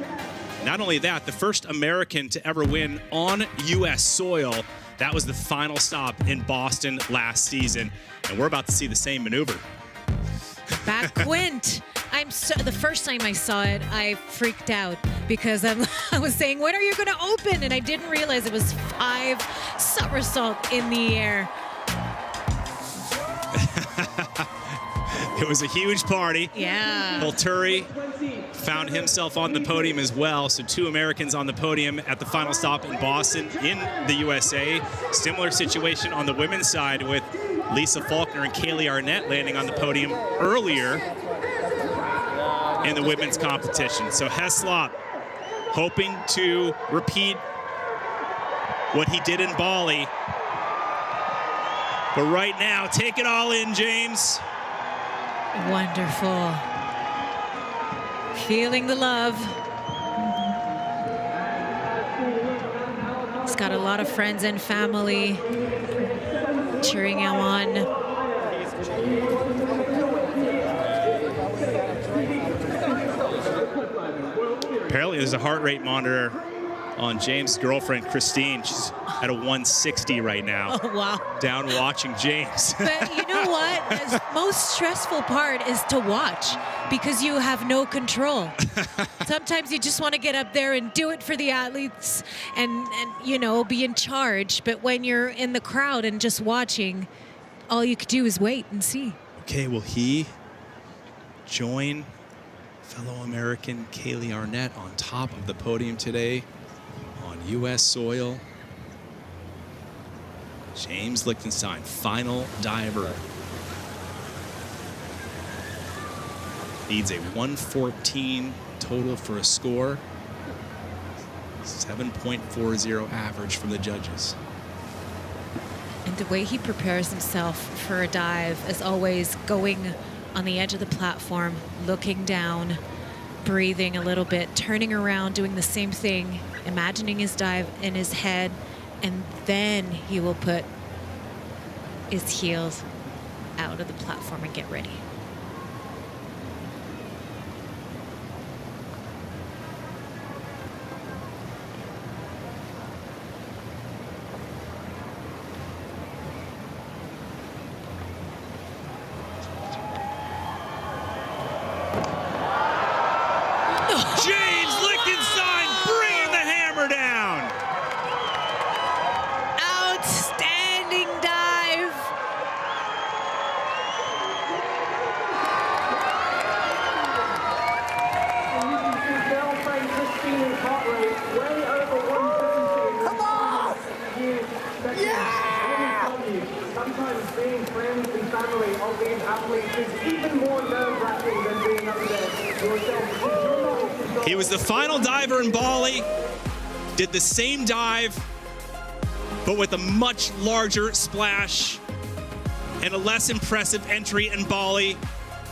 Not only that, the first American to ever win on U.S. soil. That was the final stop in Boston last season. And we're about to see the same maneuver. Back Quint. The first time I saw it, I freaked out because I was saying, when are you going to open? And I didn't realize it was 5 somersaults in the air. It was a huge party. Yeah. Volturi found himself on the podium as well. So 2 Americans on the podium at the final stop in Boston in the USA. Similar situation on the women's side with Lisa Faulkner and Kaylee Arnett landing on the podium earlier in the women's competition. So Heslop hoping to repeat what he did in Bali. But right now, take it all in, James. Wonderful. Feeling the love. He's got a lot of friends and family cheering him on. Apparently there's a heart rate monitor on James' girlfriend, Christine. She's at a 160 right now. Oh, wow. Down watching James. But you know what? The most stressful part is to watch because you have no control. Sometimes you just want to get up there and do it for the athletes and you know, be in charge. But when you're in the crowd and just watching, all you could do is wait and see. Okay, will he join fellow American Kaylee Arnett on top of the podium today on U.S. soil? James Lichtenstein, final diver. Needs a 114 total for a score. 7.40 average from the judges. And the way he prepares himself for a dive is always going on the edge of the platform, looking down, breathing a little bit, turning around, doing the same thing, imagining his dive in his head, and then he will put his heels out of the platform and get ready. James Lichtenstein bringing the hammer down. family of these athletes is even more nerve-wracking than being up there yourself. He was the final diver in Bali, did the same dive, but with a much larger splash and a less impressive entry in Bali.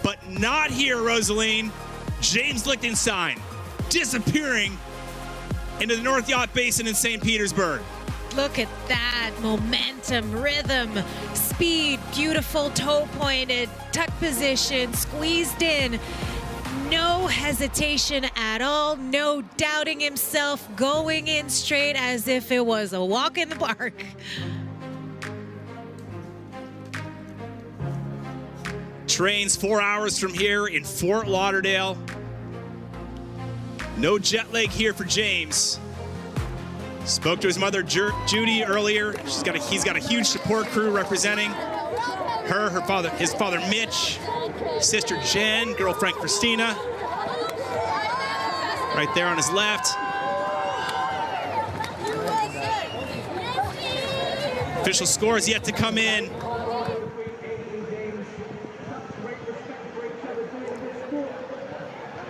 But not here, Rosaline. James Lichtenstein disappearing into the North Yacht Basin in St. Petersburg. Look at that momentum, rhythm, speed, beautiful toe-pointed, tuck position, squeezed in. No hesitation at all, no doubting himself, going in straight as if it was a walk in the park. Trains 4 hours from here in Fort Lauderdale. No jet lag here for James. Spoke to his mother Judy earlier. He's got a huge support crew representing her, his father Mitch, sister Jen, girlfriend Christina. Right there on his left. Official score is yet to come in.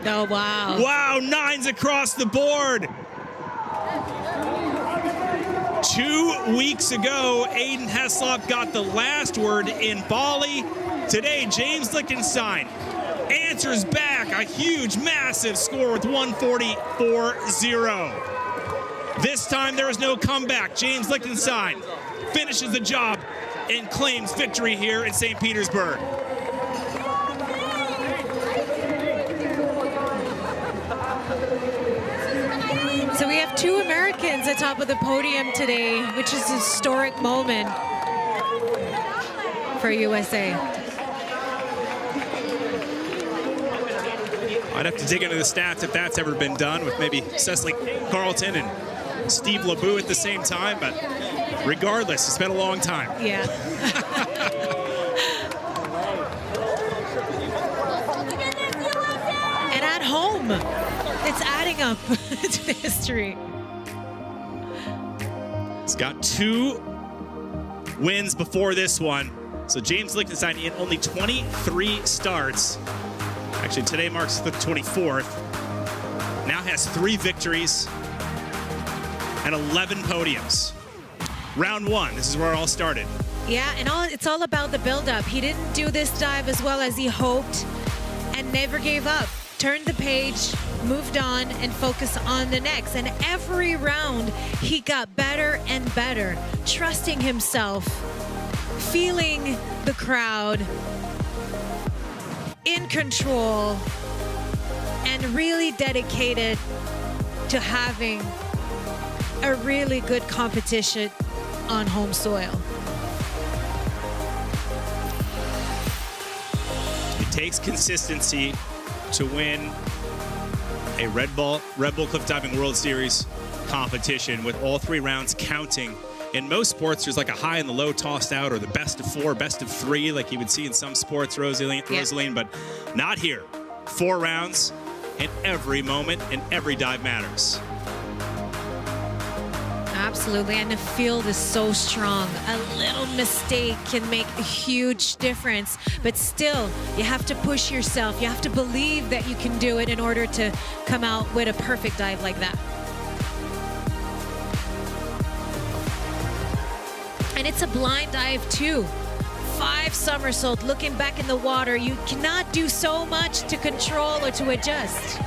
Oh, wow. Wow, 9s across the board. 2 weeks ago, Aiden Heslop got the last word in Bali. Today, James Lichtenstein answers back a huge, massive score with 144.0. This time, there is no comeback. James Lichtenstein finishes the job and claims victory here in St. Petersburg. So we have 2 Americans atop of the podium today, which is a historic moment for USA. I'd have to dig into the stats if that's ever been done with maybe Cecily Carlton and Steve LeBoux at the same time, but regardless, it's been a long time. Yeah. And at home, it's adding up to history. He's got 2 wins before this one. So James Lichtenstein in only 23 starts. Actually, today marks the 24th. Now has 3 victories and 11 podiums. Round 1, this is where it all started. Yeah, and it's all about the build-up. He didn't do this dive as well as he hoped and never gave up. Turned the page, moved on, and focused on the next. And every round, he got better and better, trusting himself, feeling the crowd, in control, and really dedicated to having a really good competition on home soil. It takes consistency to win a Red Bull Cliff Diving World Series competition with all 3 rounds counting. In most sports, there's like a high and the low tossed out, or the best of 4, best of 3, like you would see in some sports, Rosaline, but not here. 4 rounds, and every moment and every dive matters. Absolutely, and the field is so strong. A little mistake can make a huge difference, but still, you have to push yourself. You have to believe that you can do it in order to come out with a perfect dive like that. And it's a blind dive too. 5 somersaults, looking back in the water. You cannot do so much to control or to adjust.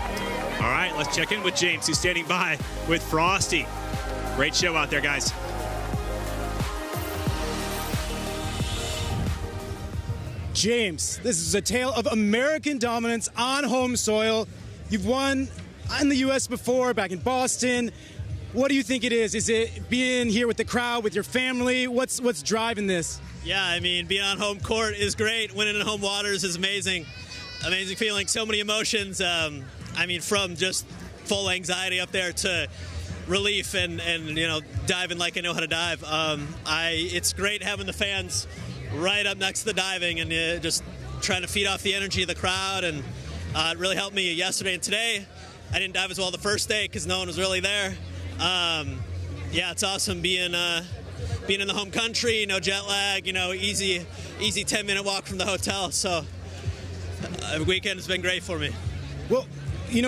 All right, let's check in with James, who's standing by with Frosty. Great show out there, guys. James, this is a tale of American dominance on home soil. You've won in the U.S. before, back in Boston. What do you think it is? Is it being here with the crowd, with your family? What's driving this? Yeah, I mean, being on home court is great. Winning in home waters is amazing. Amazing feeling, so many emotions. I mean, from just full anxiety up there to relief and you know, diving like I know how to dive. It's great having the fans right up next to the diving and just trying to feed off the energy of the crowd, and it really helped me yesterday and today. I didn't dive as well the first day because no one was really there. Yeah, it's awesome being being in the home country, no jet lag, easy 10-minute walk from the hotel. So the weekend has been great for me. Well,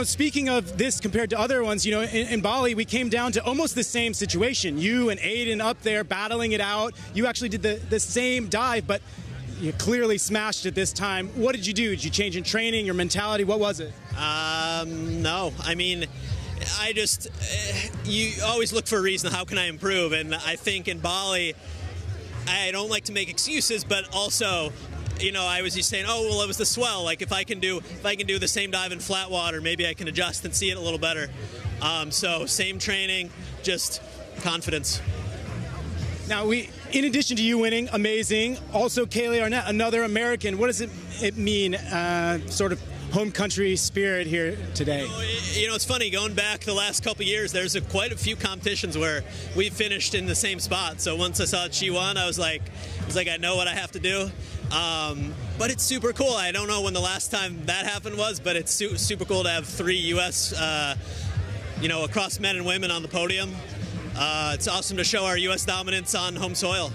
speaking of this compared to other ones, in Bali, we came down to almost the same situation. You and Aiden up there battling it out. You actually did the same dive, but you clearly smashed it this time. What did you do? Did you change in training, your mentality? What was it? No. I mean, you always look for a reason, how can I improve? And I think in Bali, I don't like to make excuses, but also, I was just saying, oh, well, it was the swell. Like if I can do the same dive in flat water, maybe I can adjust and see it a little better. So same training, just confidence. Now, in addition to you winning, amazing, also Kaylee Arnett, another American. What does it mean, sort of home country spirit here today? It's funny, going back the last couple years, there's quite a few competitions where we finished in the same spot. So once I saw she won, I was like, I know what I have to do. But it's super cool. I don't know when the last time that happened was, but it's super cool to have 3 U.S., across men and women on the podium. It's awesome to show our U.S. dominance on home soil.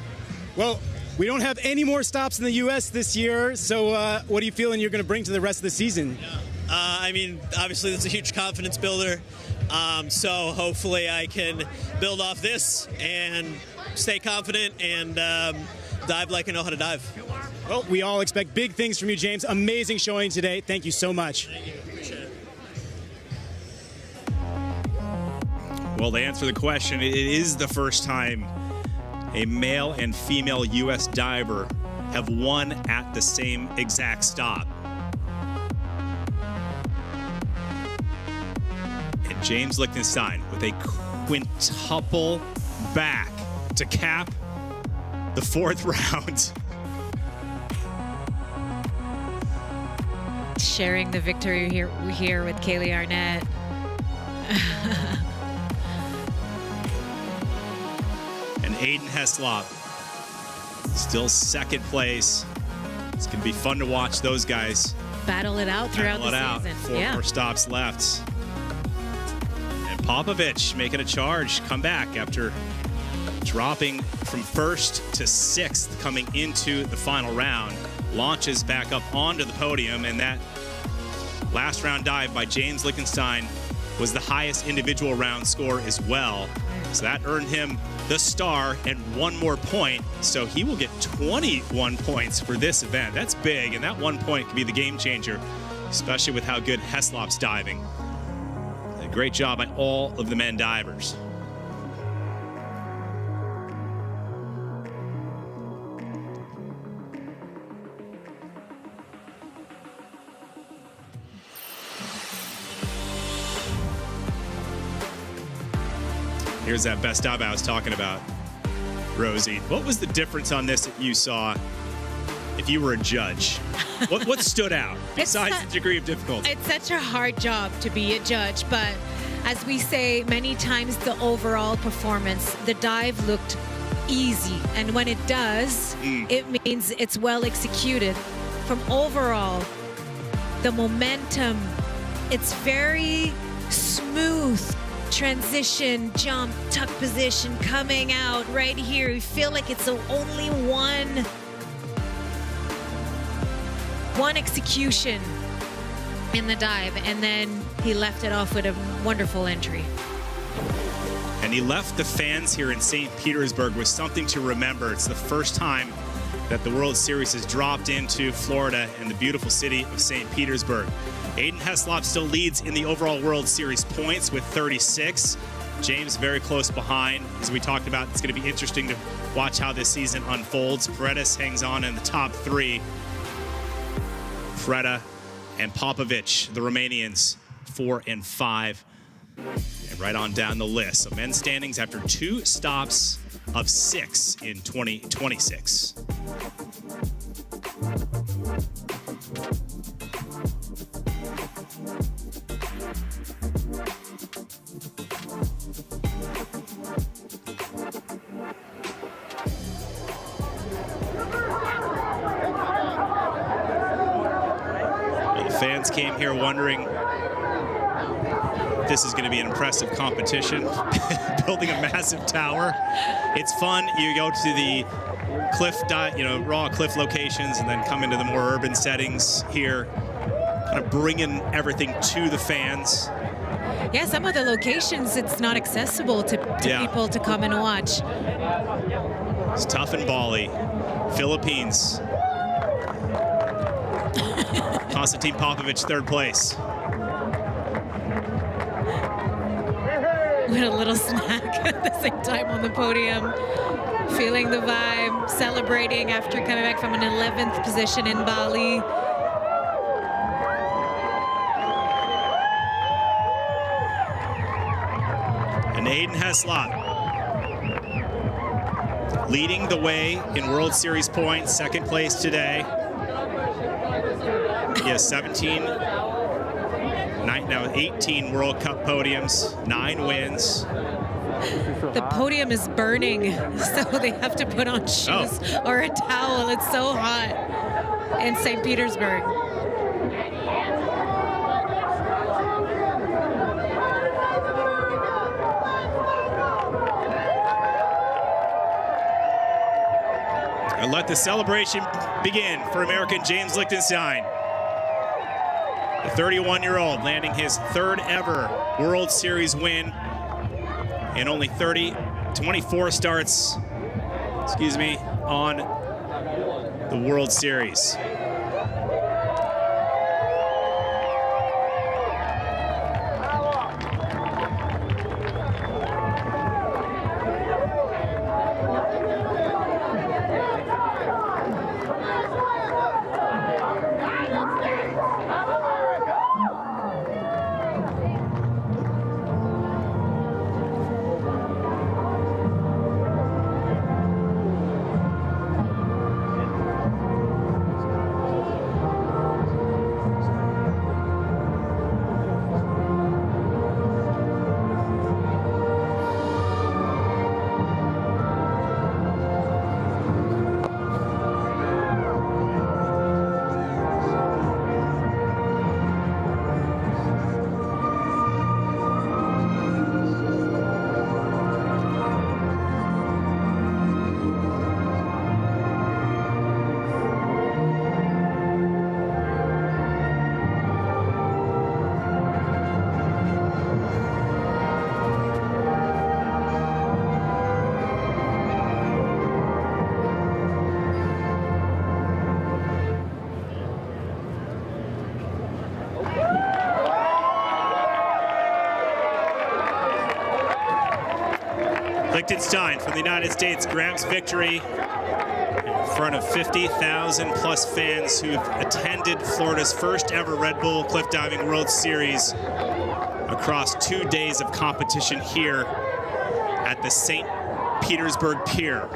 Well, we don't have any more stops in the U.S. this year, so what are you feeling you're going to bring to the rest of the season? Obviously, that's a huge confidence builder. So hopefully I can build off this and stay confident and dive like I know how to dive. Well, we all expect big things from you, James. Amazing showing today. Thank you so much. Thank you. Appreciate it. Well, to answer the question, it is the first time a male and female U.S. diver have won at the same exact stop. And James Lichtenstein with a quintuple back to cap the 4th round. Sharing the victory here with Kaylee Arnett. And Aiden Heslop, still 2nd place. It's going to be fun to watch those guys battle it out throughout the season. 4 more stops left. And Popovich making a charge, come back after dropping from 1st to 6th coming into the final round. Launches back up onto the podium, and that last round dive by James Lichtenstein was the highest individual round score as well. So that earned him the star and 1 more point. So he will get 21 points for this event. That's big, and that 1 point could be the game changer, especially with how good Heslop's diving. A great job by all of the men divers. Here's that best dive I was talking about. Rosie, what was the difference on this that you saw if you were a judge? What stood out besides the degree of difficulty? It's such a hard job to be a judge, but as we say many times, the overall performance, the dive looked easy. And when it does, it means it's well executed. From overall, the momentum, it's very smooth. Transition, jump, tuck position, coming out right here. You feel like it's only one execution in the dive, and then he left it off with a wonderful entry. And he left the fans here in St. Petersburg with something to remember. It's the first time that the World Series has dropped into Florida and the beautiful city of St. Petersburg. Aiden Heslop still leads in the overall World Series points with 36. James very close behind. As we talked about, it's going to be interesting to watch how this season unfolds. Paredes hangs on in the top 3. Freda and Popovich, the Romanians, 4 and 5. And right on down the list. So men's standings after 2 stops of 6 in 2026. Fans came here wondering this is going to be an impressive competition. Building a massive tower. It's fun. You go to the raw cliff locations and then come into the more urban settings here. Kind of bringing everything to the fans. Yeah, some of the locations, it's not accessible to people to come and watch. It's tough in Bali, Philippines. Konstantin Popovich, third place. With a little snack at the same time on the podium. Feeling the vibe, celebrating after coming back from an 11th position in Bali. And Aiden Heslop leading the way in World Series points, second place today. He has 18 World Cup podiums, 9 wins. The podium is burning, so they have to put on shoes or a towel. It's so hot in St. Petersburg. And let the celebration begin for American James Lichtenstein. The 31-year-old landing his third ever World Series win in only 24 starts, on the World Series. Lichtenstein from the United States grabs victory in front of 50,000 plus fans who've attended Florida's first ever Red Bull Cliff Diving World Series across 2 days of competition here at the St. Petersburg Pier.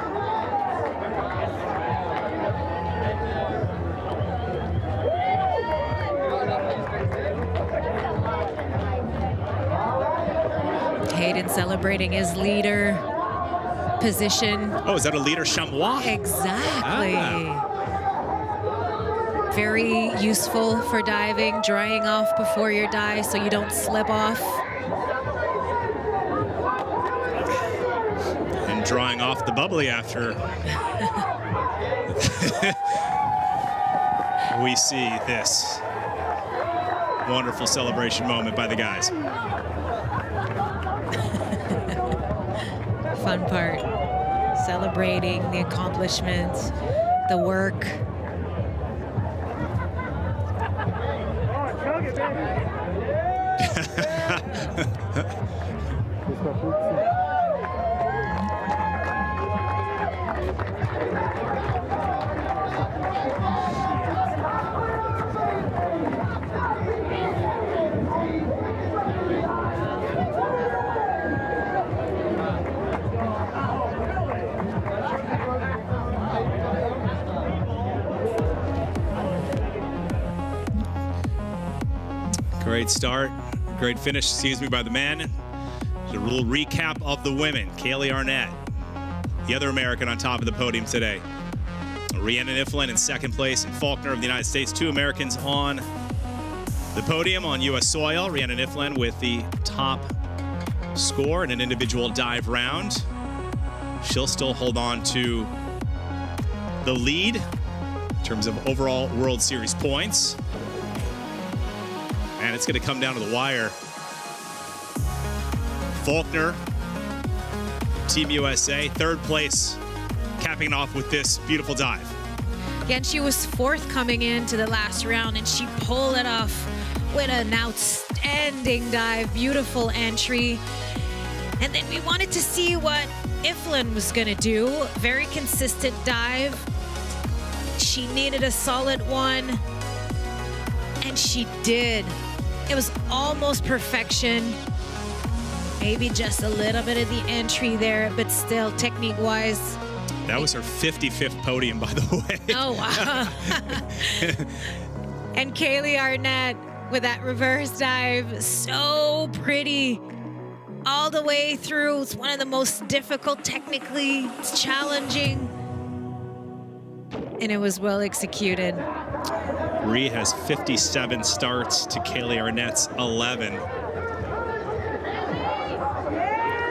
Hayden celebrating his leader position. Oh, is that a leader chamois? Exactly. Very useful for diving, drying off before your dive so you don't slip off. And drawing off the bubbly after. We see this wonderful celebration moment by the guys. Fun part, celebrating the accomplishments, the work. Great start, great finish, by the men. A little recap of the women. Kaylee Arnett, the other American on top of the podium today. Rhiannon Iflin in second place, and Faulkner of the United States, 2 Americans on The podium on U.S. soil, Rhiannon Iflin with the top score in an individual dive round. She'll still hold on to the lead in terms of overall World Series points. And it's going to come down to the wire. Faulkner, Team USA, third place, capping off with this beautiful dive. Again, she was fourth coming into the last round, and she pulled it off with an outstanding dive, beautiful entry. And then we wanted to see what Iflin was gonna do. Very consistent dive. She needed a solid one, and she did. It was almost perfection. Maybe just a little bit of the entry there, but still, technique-wise. That was her 55th podium, by the way. Oh, wow. And Kaylee Arnett with that reverse dive, so pretty all the way through. It's one of the most difficult technically. It's challenging. And it was well executed. Rhea has 57 starts to Kaylee Arnett's 11.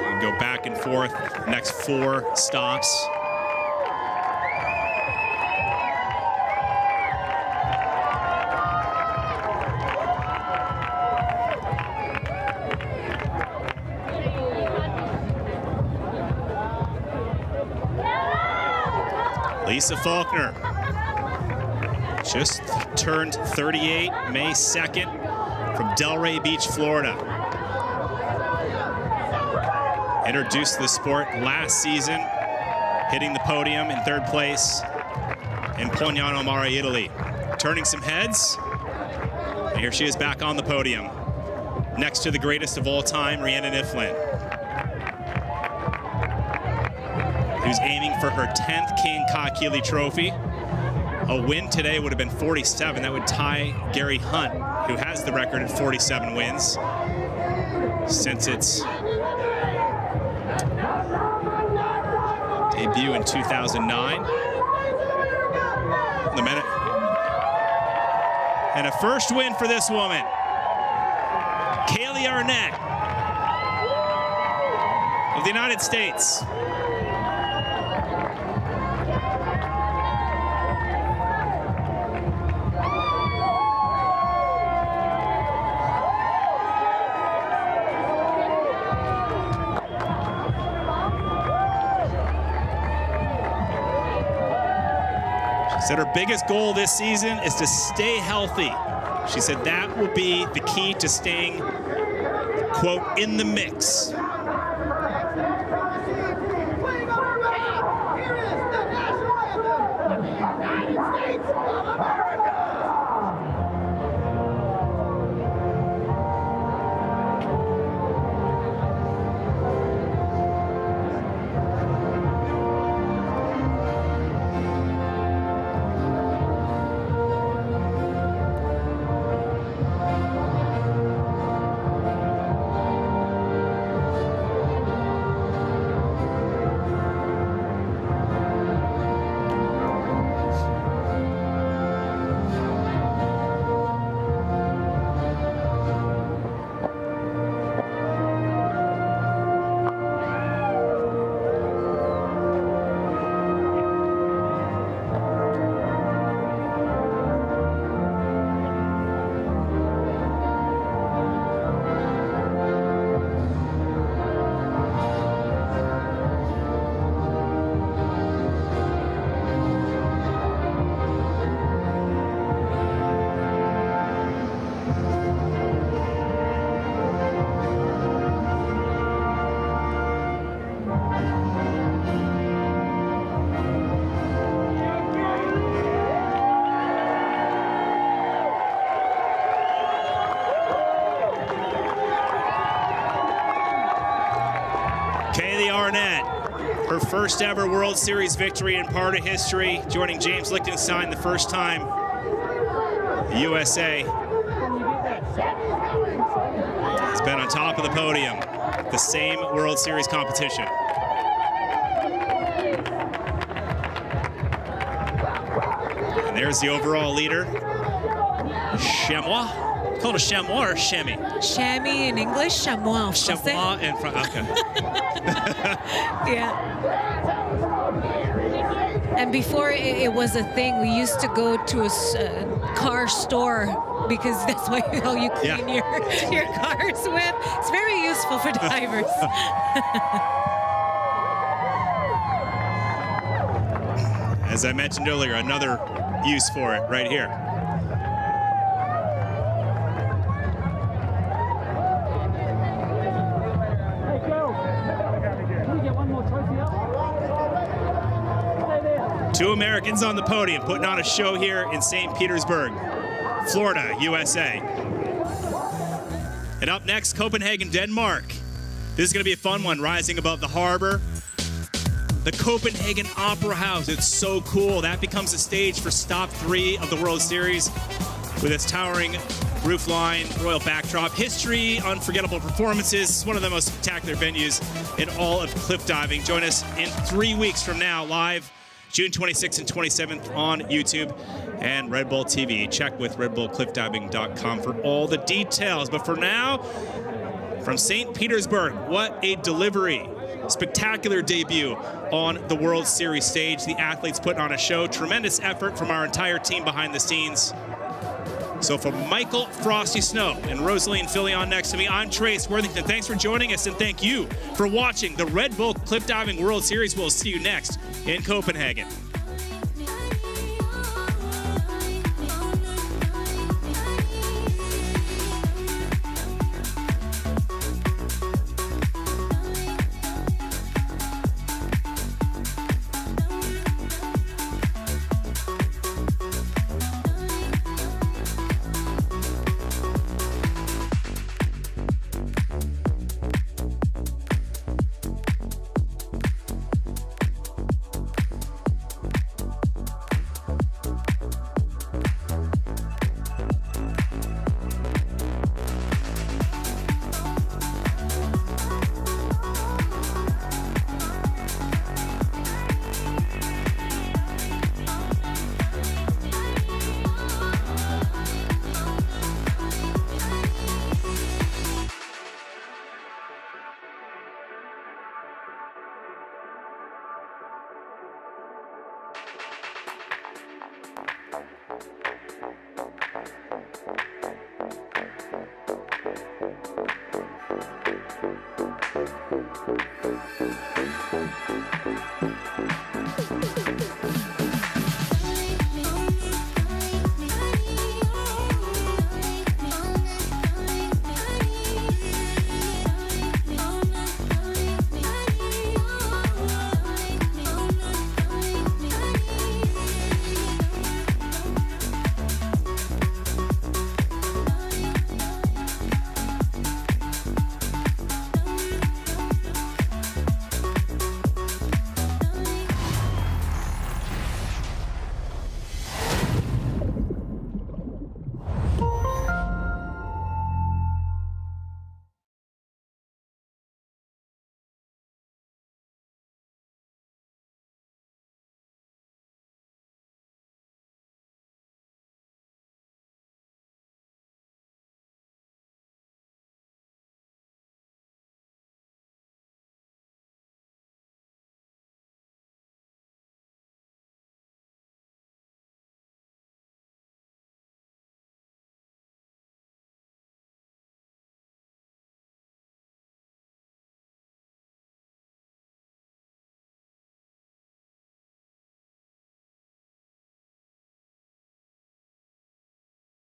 And go back and forth, next 4 stops. Lisa Faulkner just turned 38 May 2nd from Delray Beach, Florida. Introduced to the sport last season, hitting the podium in third place in Pognano Mare, Italy. Turning some heads, and here she is back on the podium, next to the greatest of all time, Rhiannon Iflin, who's aiming for her 10th King Ka-Keeley Trophy. A win today would have been 47. That would tie Gary Hunt, who has the record at 47 wins since its debut in 2009. The minute. And a first win for this woman, Kaylee Arnett of the United States. Said her biggest goal this season is to stay healthy. She said that will be the key to staying, quote, in the mix. Arnett, her first ever World Series victory in part of history, joining James Lichtenstein the first time the USA has been on top of the podium at the same World Series competition. And there's the overall leader, Chamois, called a chamois or chamois? Chamois in English, chamois en français. Chamois in French. Okay. Yeah. And before it was a thing, we used to go to a car store because that's how you clean your cars with. It's very useful for divers. As I mentioned earlier, another use for it right here. Two Americans on the podium putting on a show here in St. Petersburg, Florida, USA. And up next, Copenhagen, Denmark. This is going to be a fun one, rising above the harbor. The Copenhagen Opera House, it's so cool. That becomes the stage for Stop 3 of the World Series with its towering roofline, royal backdrop, history, unforgettable performances. It's one of the most spectacular venues in all of cliff diving. Join us in 3 weeks from now, live June 26th and 27th on YouTube and Red Bull TV. Check with redbullcliffdiving.com for all the details. But for now, from St. Petersburg, what a delivery. Spectacular debut on the World Series stage. The athletes putting on a show. Tremendous effort from our entire team behind the scenes. So for Michael Frosty Snow and Rosaline Filion next to me, I'm Trace Worthington. Thanks for joining us, and thank you for watching the Red Bull Cliff Diving World Series. We'll see you next in Copenhagen.